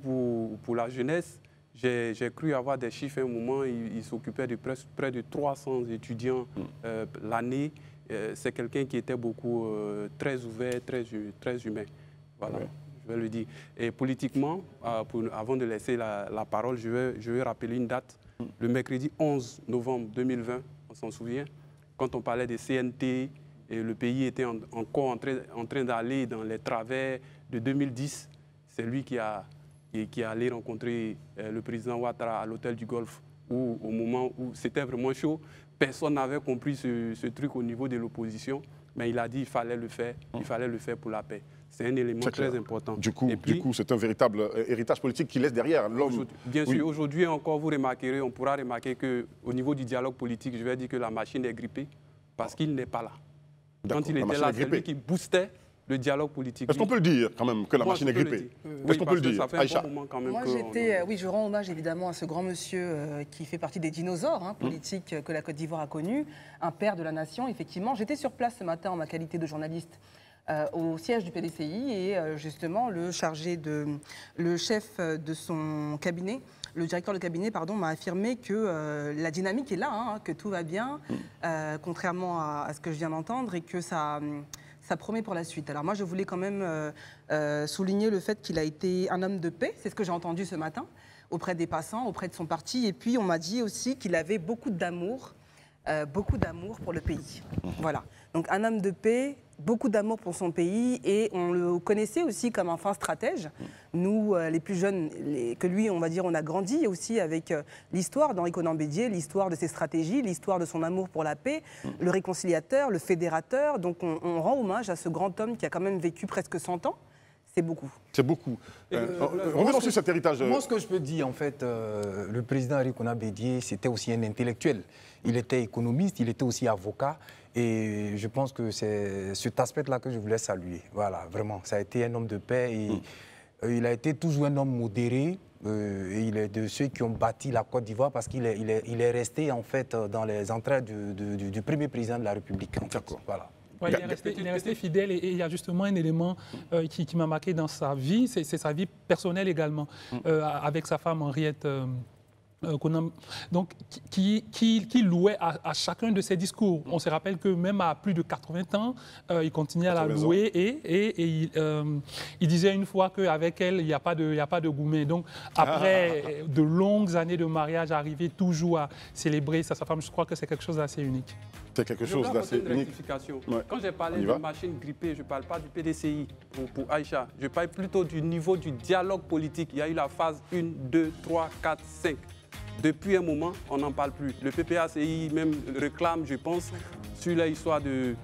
pour la jeunesse. J'ai cru avoir des chiffres à un moment. Il s'occupait de près de 300 étudiants l'année. C'est quelqu'un qui était beaucoup très ouvert, très humain. Voilà, ouais. Je vais le dire. Et politiquement, avant de laisser la parole, je vais rappeler une date. Le mercredi 11 novembre 2020, on s'en souvient, quand on parlait des CNT, et le pays était encore en train d'aller dans les travers de 2010, c'est lui qui est allé rencontrer le président Ouattara à l'hôtel du Golfe, où au moment où c'était vraiment chaud, personne n'avait compris ce truc au niveau de l'opposition, mais il a dit qu'il fallait le faire, pour la paix. C'est un élément très important. Du coup, c'est un véritable héritage politique qu'il laisse derrière l'homme. Bien sûr, aujourd'hui encore, on pourra remarquer qu'au niveau du dialogue politique, je vais dire que la machine est grippée parce qu'il n'est pas là. Quand il était là, c'est lui qui boostait le dialogue politique. Est-ce qu'on peut le dire quand même que la machine est grippée? Est-ce qu'on peut le dire, Aïcha? Moi, je rends hommage évidemment à ce grand monsieur qui fait partie des dinosaures politiques que la Côte d'Ivoire a connus, un père de la nation, effectivement. J'étais sur place ce matin en ma qualité de journaliste au siège du PDCI et justement le chef de son cabinet, le directeur de cabinet, pardon, m'a affirmé que la dynamique est là, que tout va bien, contrairement à ce que je viens d'entendre, et que ça promet pour la suite. Alors moi, je voulais quand même souligner le fait qu'il a été un homme de paix, c'est ce que j'ai entendu ce matin, auprès des passants, auprès de son parti, et puis on m'a dit aussi qu'il avait beaucoup d'amour pour le pays. Voilà. Donc un homme de paix, beaucoup d'amour pour son pays, et on le connaissait aussi comme un fin stratège. Nous, les plus jeunes, que lui, on va dire, on a grandi aussi avec l'histoire d'Henri Konan Bédié, l'histoire de ses stratégies, l'histoire de son amour pour la paix, le réconciliateur, le fédérateur. Donc on rend hommage à ce grand homme qui a quand même vécu presque 100 ans. C'est beaucoup. C'est beaucoup. Revenons sur cet héritage. Moi, ce que je peux dire, en fait, le président Henri Konan Bédié, c'était aussi un intellectuel. Il était économiste, il était aussi avocat. Et je pense que c'est cet aspect-là que je voulais saluer. Voilà, vraiment. Ça a été un homme de paix. Et il a été toujours un homme modéré. Et il est de ceux qui ont bâti la Côte d'Ivoire parce qu'il est resté, en fait, dans les entrailles du premier président de la République. D'accord. Voilà. Ouais, il est resté fidèle et il y a justement un élément qui m'a marqué dans sa vie, c'est sa vie personnelle également, avec sa femme Henriette donc, qui louait à chacun de ses discours. On se rappelle que même à plus de 80 ans, il continuait à la louer et il disait une fois qu'avec elle, il n'y a pas de gourmet. Donc, après de longues années de mariage, arriver toujours à célébrer sa femme, je crois que c'est quelque chose d'assez unique. C'est quelque chose d'assez unique. Ouais. Quand j'ai parlé de machine grippée, je ne parle pas du PDCI pour Aïcha. Je parle plutôt du niveau du dialogue politique. Il y a eu la phase 1, 2, 3, 4, 5. Depuis un moment, on n'en parle plus. Le PPACI même réclame, je pense, sur l'histoire de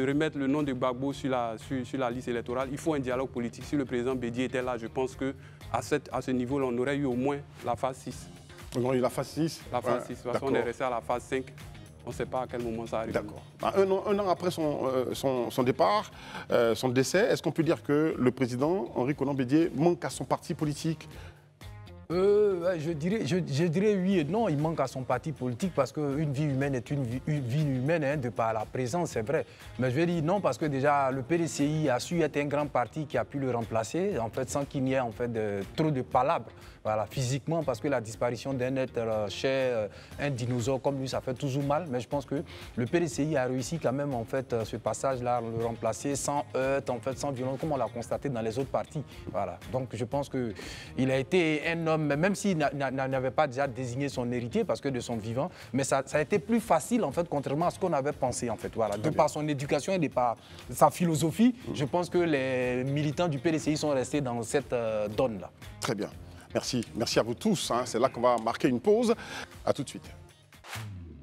remettre le nom de Gbagbo sur la liste électorale. Il faut un dialogue politique. Si le président Bédié était là, je pense qu'à ce niveau-là, on aurait eu au moins la phase 6. On aurait eu la phase 6? La phase 6. De toute façon, on est resté à la phase 5. On ne sait pas à quel moment ça arrive. D'accord. Un an après son départ, son décès, est-ce qu'on peut dire que le président Henri Konan Bédié manque à son parti politique? Je dirais oui et non. Il manque à son parti politique parce qu'une vie humaine est une vie humaine, de par la présence, c'est vrai. Mais je vais dire non parce que déjà le PDCI a su être un grand parti qui a pu le remplacer, en fait, sans qu'il n'y ait en fait trop de palabres. Voilà, physiquement, parce que la disparition d'un être cher, un dinosaure comme lui, ça fait toujours mal. Mais je pense que le PDCI a réussi quand même, en fait, ce passage-là, le remplacer sans heurts, en fait, sans violence, comme on l'a constaté dans les autres partis. Voilà. Donc je pense qu'il a été un homme, même s'il n'avait pas déjà désigné son héritier, parce que de son vivant, mais ça a été plus facile, en fait, contrairement à ce qu'on avait pensé, en fait. Voilà. De par son éducation et de par sa philosophie, je pense que les militants du PDCI sont restés dans cette donne-là. Très bien. Merci. Merci à vous tous. C'est là qu'on va marquer une pause. À tout de suite.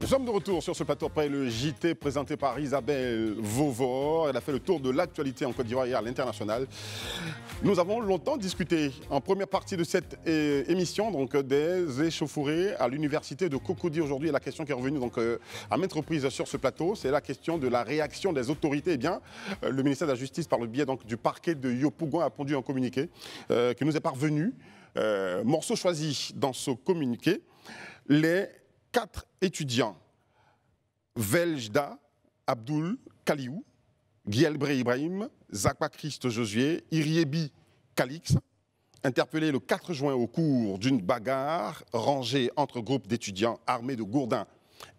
Nous sommes de retour sur ce plateau après le JT présenté par Isabelle Vauvor. Elle a fait le tour de l'actualité en Côte d'Ivoire et à l'international. Nous avons longtemps discuté en première partie de cette émission donc, des échauffourées à l'université de Cocody aujourd'hui. Et la question qui est revenue donc, à maintes reprises sur ce plateau, c'est la question de la réaction des autorités. Eh bien, le ministère de la Justice, par le biais donc, du parquet de Yopougon, a pondu un communiqué qui nous est parvenu. Morceau choisi dans ce communiqué, les 4 étudiants, Veljda Abdul Kaliou, Guielbré Ibrahim, Zakwa Christ Josué, Iriebi Calix, interpellés le 4 juin au cours d'une bagarre rangée entre groupes d'étudiants armés de gourdins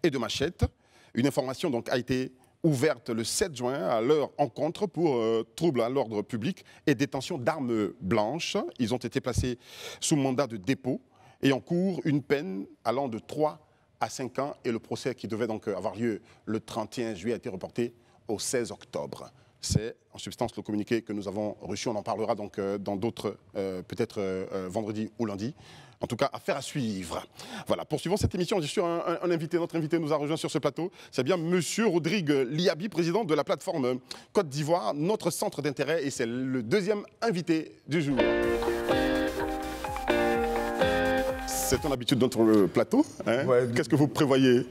et de machettes. Une information donc a été ouverte le 7 juin à leur encontre pour trouble à l'ordre public et détention d'armes blanches. Ils ont été placés sous mandat de dépôt et encourent une peine allant de 3 à 5 ans. Et le procès qui devait donc avoir lieu le 31 juillet a été reporté au 16 octobre. C'est en substance le communiqué que nous avons reçu. On en parlera donc dans d'autres, peut-être vendredi ou lundi. En tout cas, affaire à suivre. Voilà, poursuivons cette émission. J'ai sûr un invité, notre invité nous a rejoint sur ce plateau. C'est bien Monsieur Rodrigue Liabi, président de la plateforme Côte d'Ivoire, notre centre d'intérêt, et c'est le deuxième invité du jour. C'est ton habitude dans le plateau. Hein? Ouais, qu'est-ce que vous prévoyez?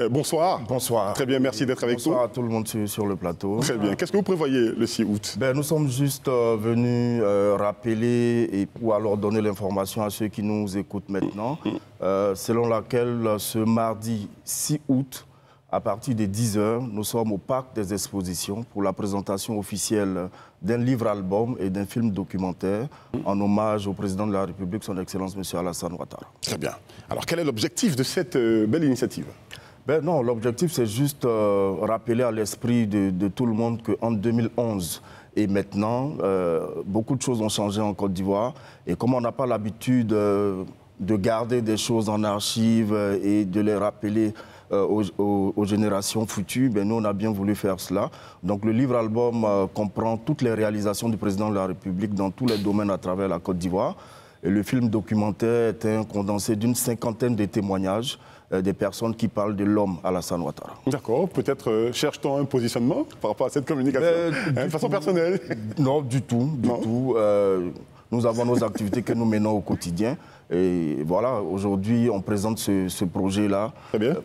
Bonsoir. Bonsoir. Très bien, merci d'être avec nous. Bonsoir à tout le monde sur le plateau. Très bien. Qu'est-ce que vous prévoyez le 6 août? Nous sommes juste venus rappeler et pour alors donner l'information à ceux qui nous écoutent maintenant, selon laquelle ce mardi 6 août, à partir de 10h, nous sommes au Parc des Expositions pour la présentation officielle d'un livre-album et d'un film documentaire en hommage au président de la République, son Excellence M. Alassane Ouattara. Très bien. Alors, quel est l'objectif de cette belle initiative? Non, l'objectif, c'est juste rappeler à l'esprit de tout le monde qu'en 2011 et maintenant, beaucoup de choses ont changé en Côte d'Ivoire. Et comme on n'a pas l'habitude de garder des choses en archives et de les rappeler aux générations futures, nous, on a bien voulu faire cela. Donc, le livre-album comprend toutes les réalisations du président de la République dans tous les domaines à travers la Côte d'Ivoire. Et le film documentaire est un condensé d'une 50aine de témoignages des personnes qui parlent de l'homme Alassane Ouattara. D'accord. Peut-être cherche-t-on un positionnement par rapport à cette communication de façon personnelle? Non, du tout. Nous avons nos activités que nous menons au quotidien. Et voilà, aujourd'hui, on présente ce projet-là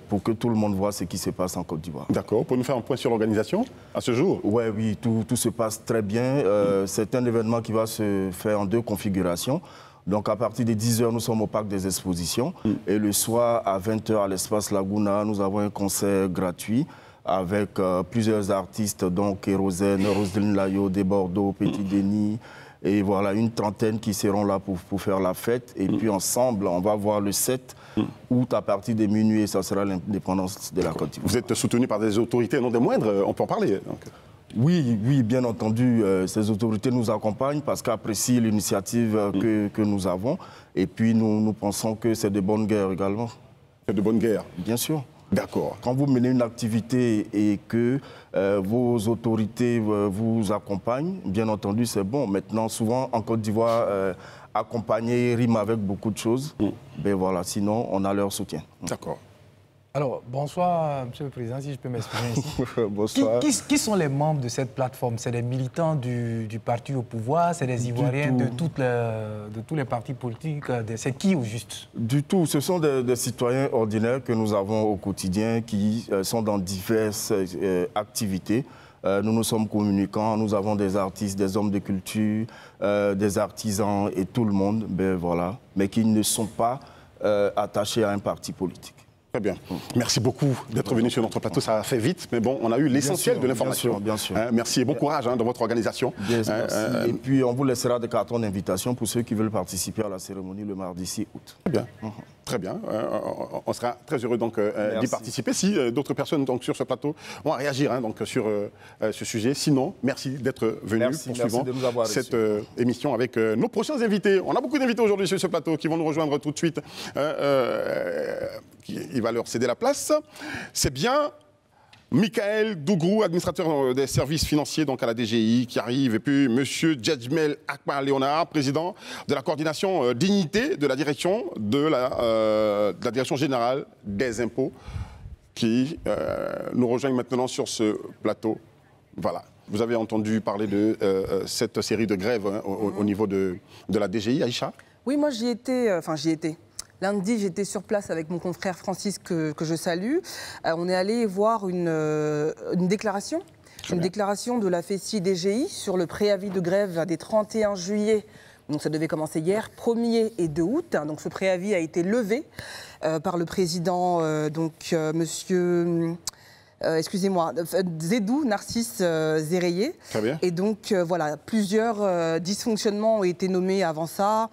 pour que tout le monde voit ce qui se passe en Côte d'Ivoire. D'accord. Pour nous faire un point sur l'organisation à ce jour? Oui, tout se passe très bien. C'est un événement qui va se faire en 2 configurations. Donc, à partir de 10h, nous sommes au Parc des Expositions. Et le soir, à 20h, à l'Espace Laguna, nous avons un concert gratuit avec plusieurs artistes, donc Kérosène, Roselyne Layo, de Bordeaux, Petit Denis. Et voilà, une trentaine qui seront là pour faire la fête. Et puis ensemble, on va voir le 7 août à partir de minuit. Et ça sera l'indépendance de la Côte d'Ivoire. Vous êtes soutenu par des autorités non des moindres, on peut en parler donc. Oui, bien entendu. Ces autorités nous accompagnent parce qu'apprécient l'initiative que nous avons. Et puis nous pensons que c'est de bonnes guerres également. C'est de bonnes guerres? Bien sûr. D'accord. Quand vous menez une activité et que vos autorités vous accompagnent, bien entendu, c'est bon. Maintenant, souvent, en Côte d'Ivoire, accompagner rime avec beaucoup de choses. Voilà, sinon, on a leur soutien. D'accord. Alors, bonsoir, Monsieur le Président, si je peux m'exprimer ici. Bonsoir. Qui sont les membres de cette plateforme? C'est des militants du parti au pouvoir? C'est des Ivoiriens de tous les partis politiques? C'est qui au juste? Du tout. Ce sont des citoyens ordinaires que nous avons au quotidien qui sont dans diverses activités. Nous nous sommes communicants, nous avons des artistes, des hommes de culture, des artisans et tout le monde, voilà, mais qui ne sont pas attachés à un parti politique. Très bien. Merci beaucoup d'être venu sur notre plateau. Ça a fait vite, mais bon, on a eu l'essentiel de l'information. Bien sûr. Merci et bon courage dans votre organisation. Merci. Et puis, on vous laissera des cartons d'invitation pour ceux qui veulent participer à la cérémonie le mardi 6 août. Très bien. Très bien. On sera très heureux donc d'y participer. Si d'autres personnes donc, sur ce plateau vont réagir donc, sur ce sujet. Sinon, merci d'être venu. Poursuivons cette émission avec nos prochains invités. On a beaucoup d'invités aujourd'hui sur ce plateau qui vont nous rejoindre tout de suite. Il va leur céder la place. C'est bien Michael Dougrou, administrateur des services financiers donc à la DGI, qui arrive. Et puis M. Djedjmel Akbar-Léonard, président de la coordination dignité de la direction de la direction générale des impôts, qui nous rejoignent maintenant sur ce plateau. Voilà. Vous avez entendu parler de cette série de grèves au niveau de la DGI, Aïcha? Oui, moi j'y étais. Lundi, j'étais sur place avec mon confrère Francis, que je salue. On est allé voir une déclaration. Une déclaration de la FESI DGI sur le préavis de grève des 31 juillet. Donc ça devait commencer hier, 1er et 2 août. Donc ce préavis a été levé par le président, monsieur... excusez-moi, Zédou Narcisse Zérayé. Très bien. Et donc, voilà, plusieurs dysfonctionnements ont été nommés avant ça,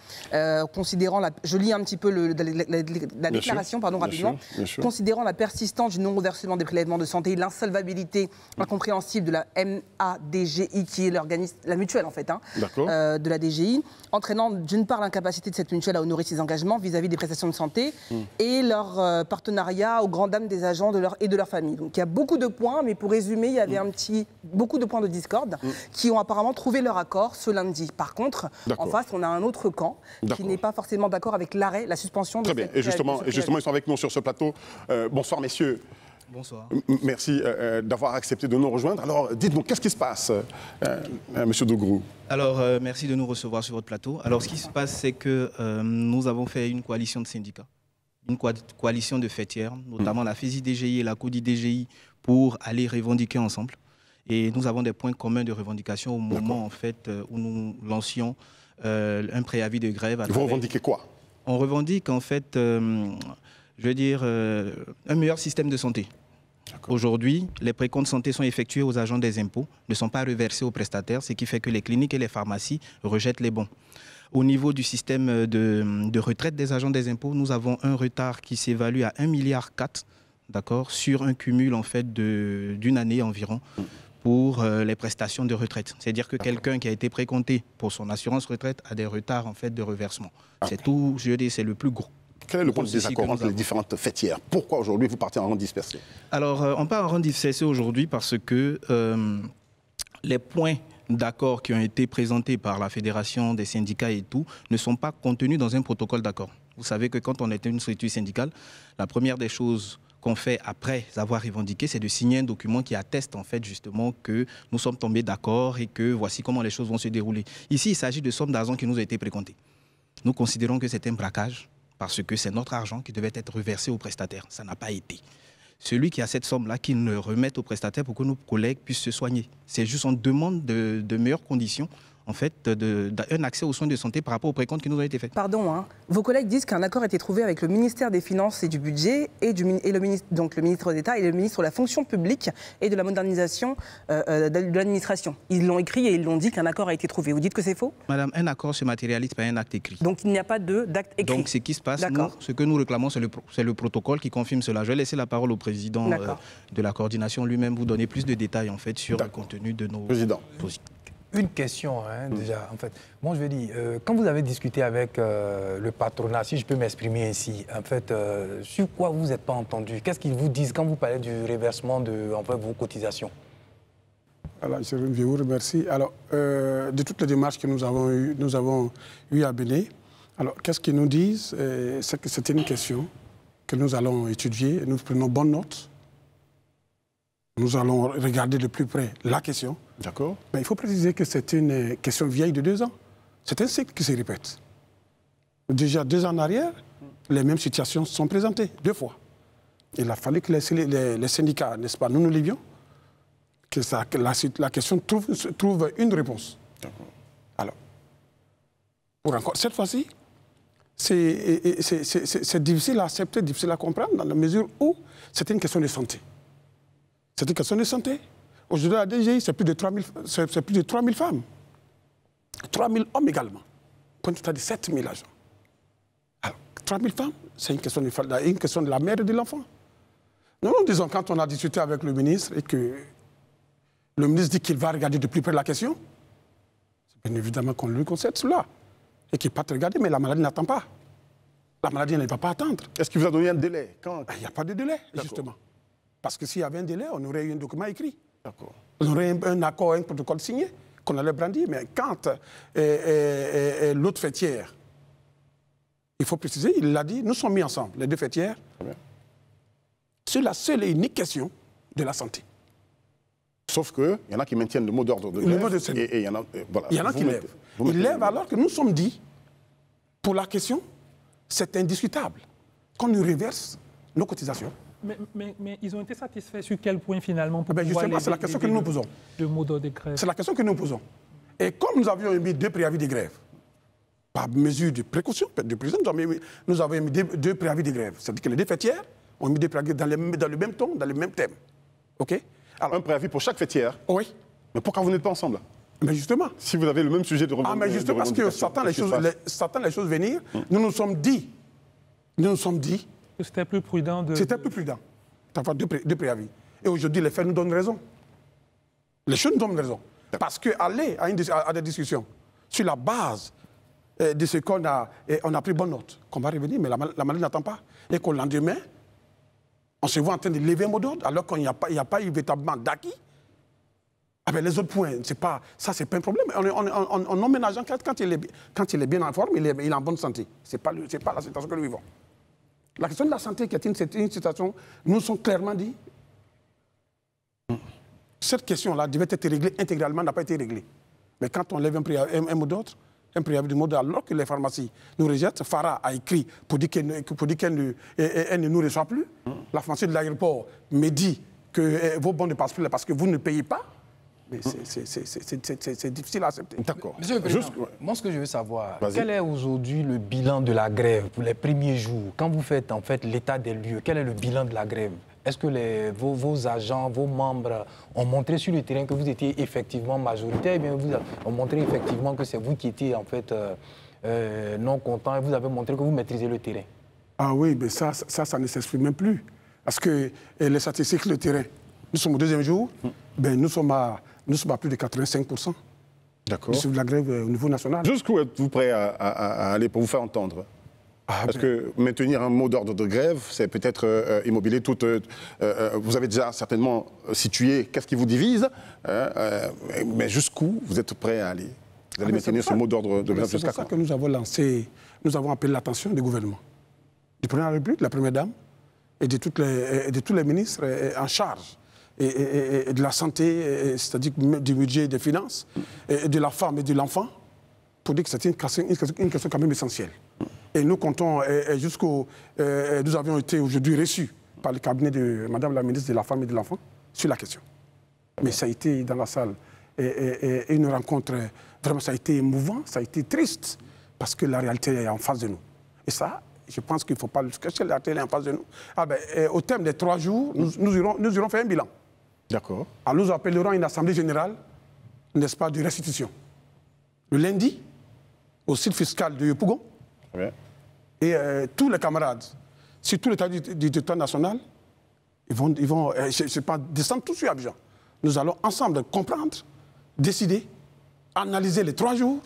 considérant je lis un petit peu la déclaration, pardon, rapidement. Bien sûr. Considérant la persistance du non-reversement des prélèvements de santé, l'insolvabilité incompréhensible de la MADGI, qui est l'organisme, la mutuelle en fait, de la DGI, entraînant d'une part l'incapacité de cette mutuelle à honorer ses engagements vis-à-vis des prestations de santé et leur partenariat aux grandes dames des agents et de leurs familles. Donc, il y a beaucoup de points, mais pour résumer, il y avait beaucoup de points de discorde qui ont apparemment trouvé leur accord ce lundi. Par contre, en face, on a un autre camp qui n'est pas forcément d'accord avec l'arrêt, la suspension de Très bien. Et justement, ils sont avec nous sur ce plateau. Bonsoir, messieurs. Bonsoir. Merci d'avoir accepté de nous rejoindre. Alors, dites-nous, qu'est-ce qui se passe, Monsieur Dougrou? Alors, merci de nous recevoir sur votre plateau. Alors, ce qui se passe, c'est que nous avons fait une coalition de syndicats, une coalition de fêtières, notamment la FESI-DGI et la CODI-DGI, pour aller revendiquer ensemble. Et nous avons des points communs de revendication au moment, en fait, où nous lancions un préavis de grève. Vous revendiquez quoi? On revendique, en fait, je veux dire, un meilleur système de santé. Aujourd'hui, les précomptes santé sont effectués aux agents des impôts, ne sont pas reversés aux prestataires, ce qui fait que les cliniques et les pharmacies rejettent les bons. Au niveau du système de retraite des agents des impôts, nous avons un retard qui s'évalue à 1,4 milliard, d'accord, sur un cumul en fait d'une année environ pour les prestations de retraite. C'est-à-dire que quelqu'un qui a été précompté pour son assurance retraite a des retards en fait de reversement. C'est tout, je veux dire, c'est le plus gros. Quel est le point de désaccord entre les différentes fêtières? Pourquoi aujourd'hui vous partez en rang dispersé? Alors, on part en rang dispersé aujourd'hui parce que les points d'accord qui ont été présentés par la Fédération des syndicats et tout ne sont pas contenus dans un protocole d'accord. Vous savez que quand on est une structure syndicale, la première des choses qu'on fait après avoir revendiqué, c'est de signer un document qui atteste en fait justement que nous sommes tombés d'accord et que voici comment les choses vont se dérouler. Ici, il s'agit de sommes d'argent qui nous a été précomptées. Nous considérons que c'est un braquage parce que c'est notre argent qui devait être reversé aux prestataires. Ça n'a pas été. Celui qui a cette somme-là, qu'il le remette aux prestataires pour que nos collègues puissent se soigner. C'est juste on demande de meilleures conditions, en fait, un accès aux soins de santé par rapport aux précomptes qui nous ont été faits. Pardon, hein. Vos collègues disent qu'un accord a été trouvé avec le ministère des Finances et du Budget, donc le ministre d'État et le ministre de la Fonction publique et de la modernisation de l'administration. Ils l'ont écrit et ils l'ont dit qu'un accord a été trouvé. Vous dites que c'est faux? Madame, un accord se matérialise par un acte écrit. Donc il n'y a pas d'acte écrit. Donc ce qui se passe, ce que nous réclamons, c'est le protocole qui confirme cela. Je vais laisser la parole au président de la coordination lui-même vous donner plus de détails en fait sur le contenu de nos positions. Une question, déjà, en fait. Moi, je vais dire, quand vous avez discuté avec le patronat, si je peux m'exprimer ainsi, en fait, sur quoi vous n'êtes pas entendu? Qu'est-ce qu'ils vous disent quand vous parlez du reversement de en fait, vos cotisations? Alors, je vous remercie. Alors, de toutes les démarches que nous avons eues à Bénin, alors, qu'est-ce qu'ils nous disent? C'est que c'était une question que nous allons étudier. Nous prenons bonne note. Nous allons regarder de plus près la question. D'accord. Mais il faut préciser que c'est une question vieille de 2 ans. C'est un cycle qui se répète. Déjà 2 ans en arrière, les mêmes situations sont présentées 2 fois. Il a fallu que les syndicats, n'est-ce pas, nous livions, que la question trouve une réponse. Alors, pour encore, cette fois-ci, c'est difficile à accepter, difficile à comprendre, dans la mesure où c'est une question de santé. C'est une question de santé. Aujourd'hui, à la DGI, c'est plus de 3000 femmes. 3000 hommes également. Point total de 7000 agents. Alors, 3000 femmes, c'est une question de la mère et de l'enfant. Nous disons, quand on a discuté avec le ministre et que le ministre dit qu'il va regarder de plus près la question, c'est bien évidemment qu'on lui concède cela. Et qu'il ne peut pas regarder, mais la maladie n'attend pas. La maladie ne va pas attendre. Est-ce qu'il vous a donné un délai? Il n'y a pas de délai, justement. Parce que s'il y avait un délai, on aurait eu un document écrit. On aurait un accord, un protocole signé, qu'on allait brandir. Mais quand l'autre fêtière, il faut préciser, il l'a dit, nous sommes mis ensemble, les 2 fêtières, sur la seule et unique question de la santé. Sauf qu'il y en a qui maintiennent le mot d'ordre de grève. Et il y en a, voilà, il y en a qui lèvent. Ils lèvent alors que nous sommes dit, pour la question, c'est indiscutable, qu'on nous reverse nos cotisations. Mais ils ont été satisfaits sur quel point finalement pour justement, c'est la question que nous nous posons. Le mot d'ordre de grève. C'est la question que nous posons. Et comme nous avions émis 2 préavis de grève, par mesure de précaution, de prison, nous avons émis 2 préavis de grève. C'est-à-dire que les 2 fêtières ont émis 2 préavis dans le même ton, dans le même thème. OK? Alors, un préavis pour chaque fêtière? Oui. Mais pourquoi vous n'êtes pas ensemble? Mais justement. Si vous avez le même sujet de revendication. Mais justement, parce que s'attend les choses venir, nous nous sommes dit c'était plus prudent de... C'était plus prudent d'avoir 2 préavis. Et aujourd'hui, les faits nous donnent raison. Les choses nous donnent raison. Parce qu'aller à des discussions sur la base de ce qu'on a pris bonne note, qu'on va revenir, mais la maladie n'attend pas. Et qu'au lendemain, On se voit en train de lever un mot d'ordre alors qu'il n'y a pas eu véritablement d'acquis. Ah ben les autres points, ça c'est pas un problème. On nomme un agent quand il est bien en forme, il est en bonne santé. C'est pas la situation que nous vivons. La question de la santé, qui est une situation, nous sommes clairement dit, cette question-là devait être réglée intégralement, n'a pas été réglée. Mais quand on lève un mot d'ordre, un préavis de mot d'ordre, alors que les pharmacies nous rejettent, Farah a écrit pour dire qu'elle ne nous reçoit plus. La pharmacie de l'aéroport me dit que vos bons ne passent plus là parce que vous ne payez pas. Mais c'est difficile à accepter. D'accord. Monsieur le Président, moi ce que je veux savoir, quel est aujourd'hui le bilan de la grève pour les premiers jours? Quand vous faites en fait l'état des lieux, quel est le bilan de la grève? Est-ce que vos agents, vos membres ont montré sur le terrain que vous étiez effectivement majoritaire? Eh bien, vous ont montré effectivement que c'est vous qui étiez en fait non content et vous avez montré que vous maîtrisez le terrain. Ah oui, mais ça ne s'exprime même plus. Parce que les statistiques, le terrain, nous sommes au deuxième jour, ben, nous sommes à plus de 85%. D'accord. Sur la grève au niveau national. Jusqu'où êtes-vous prêt à aller pour vous faire entendre? Parce que maintenir un mot d'ordre de grève, c'est peut-être immobilier toute... vous avez déjà certainement situé qu'est-ce qui vous divise, mais jusqu'où vous êtes prêt à aller? Vous allez maintenir ce mot d'ordre de grève jusqu'à quand? C'est pour ça que nous avons lancé, nous avons appelé l'attention du gouvernement, du président de la République, de la Première Dame, et de tous les ministres en charge, et de la santé, c'est-à-dire du budget et des finances, et de la femme et de l'enfant, pour dire que c'est une question quand même essentielle. Et nous comptons nous avions été aujourd'hui reçus par le cabinet de Madame la ministre de la Femme et de l'Enfant sur la question. Mais ça a été dans la salle une rencontre, vraiment ça a été émouvant, ça a été triste, parce que la réalité est en face de nous. Et ça, je pense qu'il ne faut pas le cacher, la réalité est en face de nous. Ah ben, au terme des 3 jours, nous irons faire un bilan. D'accord. Alors nous appellerons une assemblée générale, n'est-ce pas, de restitution. Le lundi, au site fiscal de Yopougon. Ouais. Et tous les camarades, sur tout l'état du territoire national, ils vont je pense, descendre tout sur Abidjan. Nous allons ensemble comprendre, décider, analyser les 3 jours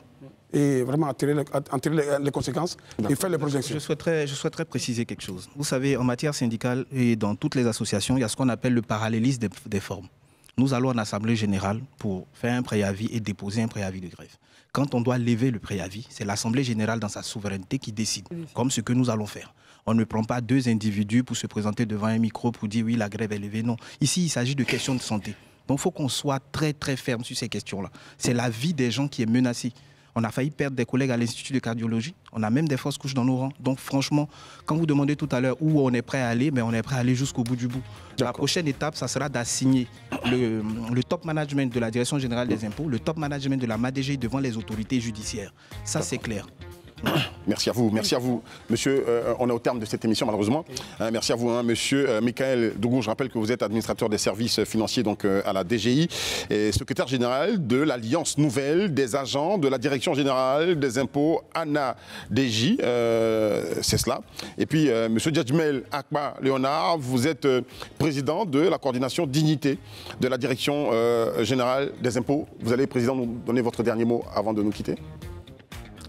et vraiment en tirer les conséquences et faire les projections. Je souhaiterais préciser quelque chose. Vous savez, en matière syndicale et dans toutes les associations, il y a ce qu'on appelle le parallélisme des formes. Nous allons en assemblée générale pour faire un préavis et déposer un préavis de grève. Quand on doit lever le préavis, c'est l'assemblée générale dans sa souveraineté qui décide, comme ce que nous allons faire. On ne prend pas 2 individus pour se présenter devant un micro pour dire oui, la grève est levée. Non, ici, il s'agit de questions de santé. Donc, il faut qu'on soit très, très ferme sur ces questions-là. C'est la vie des gens qui est menacée. On a failli perdre des collègues à l'Institut de cardiologie. On a même des fausses couches dans nos rangs. Donc franchement, quand vous demandez tout à l'heure où on est prêt à aller, mais on est prêt à aller jusqu'au bout du bout. La prochaine étape, ça sera d'assigner le top management de la Direction générale des impôts, le top management de la MADG devant les autorités judiciaires. Ça, c'est clair. Merci à vous, monsieur. On est au terme de cette émission, malheureusement. Merci à vous, monsieur Michael Dougou. Je rappelle que vous êtes administrateur des services financiers donc, à la DGI et secrétaire général de l'Alliance Nouvelle des agents de la Direction générale des impôts, ANA-DJ. C'est cela. Et puis, monsieur Djadjmel Akba Léonard, vous êtes président de la coordination dignité de la Direction générale des impôts. Vous allez, président, nous donner votre dernier mot avant de nous quitter?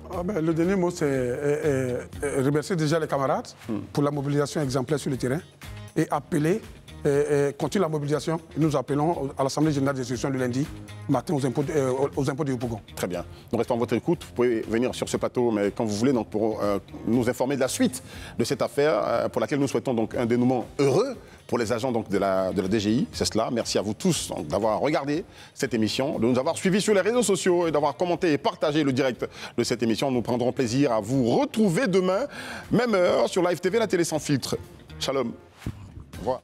Ah ben, le dernier mot, c'est remercier déjà les camarades pour la mobilisation exemplaire sur le terrain et appeler, continuer la mobilisation. Nous appelons à l'Assemblée générale des institutions le lundi matin aux impôts de Yopougon. Très bien. Nous restons à votre écoute. Vous pouvez venir sur ce plateau mais quand vous voulez donc, pour nous informer de la suite de cette affaire pour laquelle nous souhaitons donc, un dénouement heureux pour les agents donc, de la DGI. C'est cela. Merci à vous tous d'avoir regardé cette émission, de nous avoir suivis sur les réseaux sociaux et d'avoir commenté et partagé le direct de cette émission. Nous prendrons plaisir à vous retrouver demain, même heure, sur Live TV, la télé sans filtre. Shalom. Au revoir.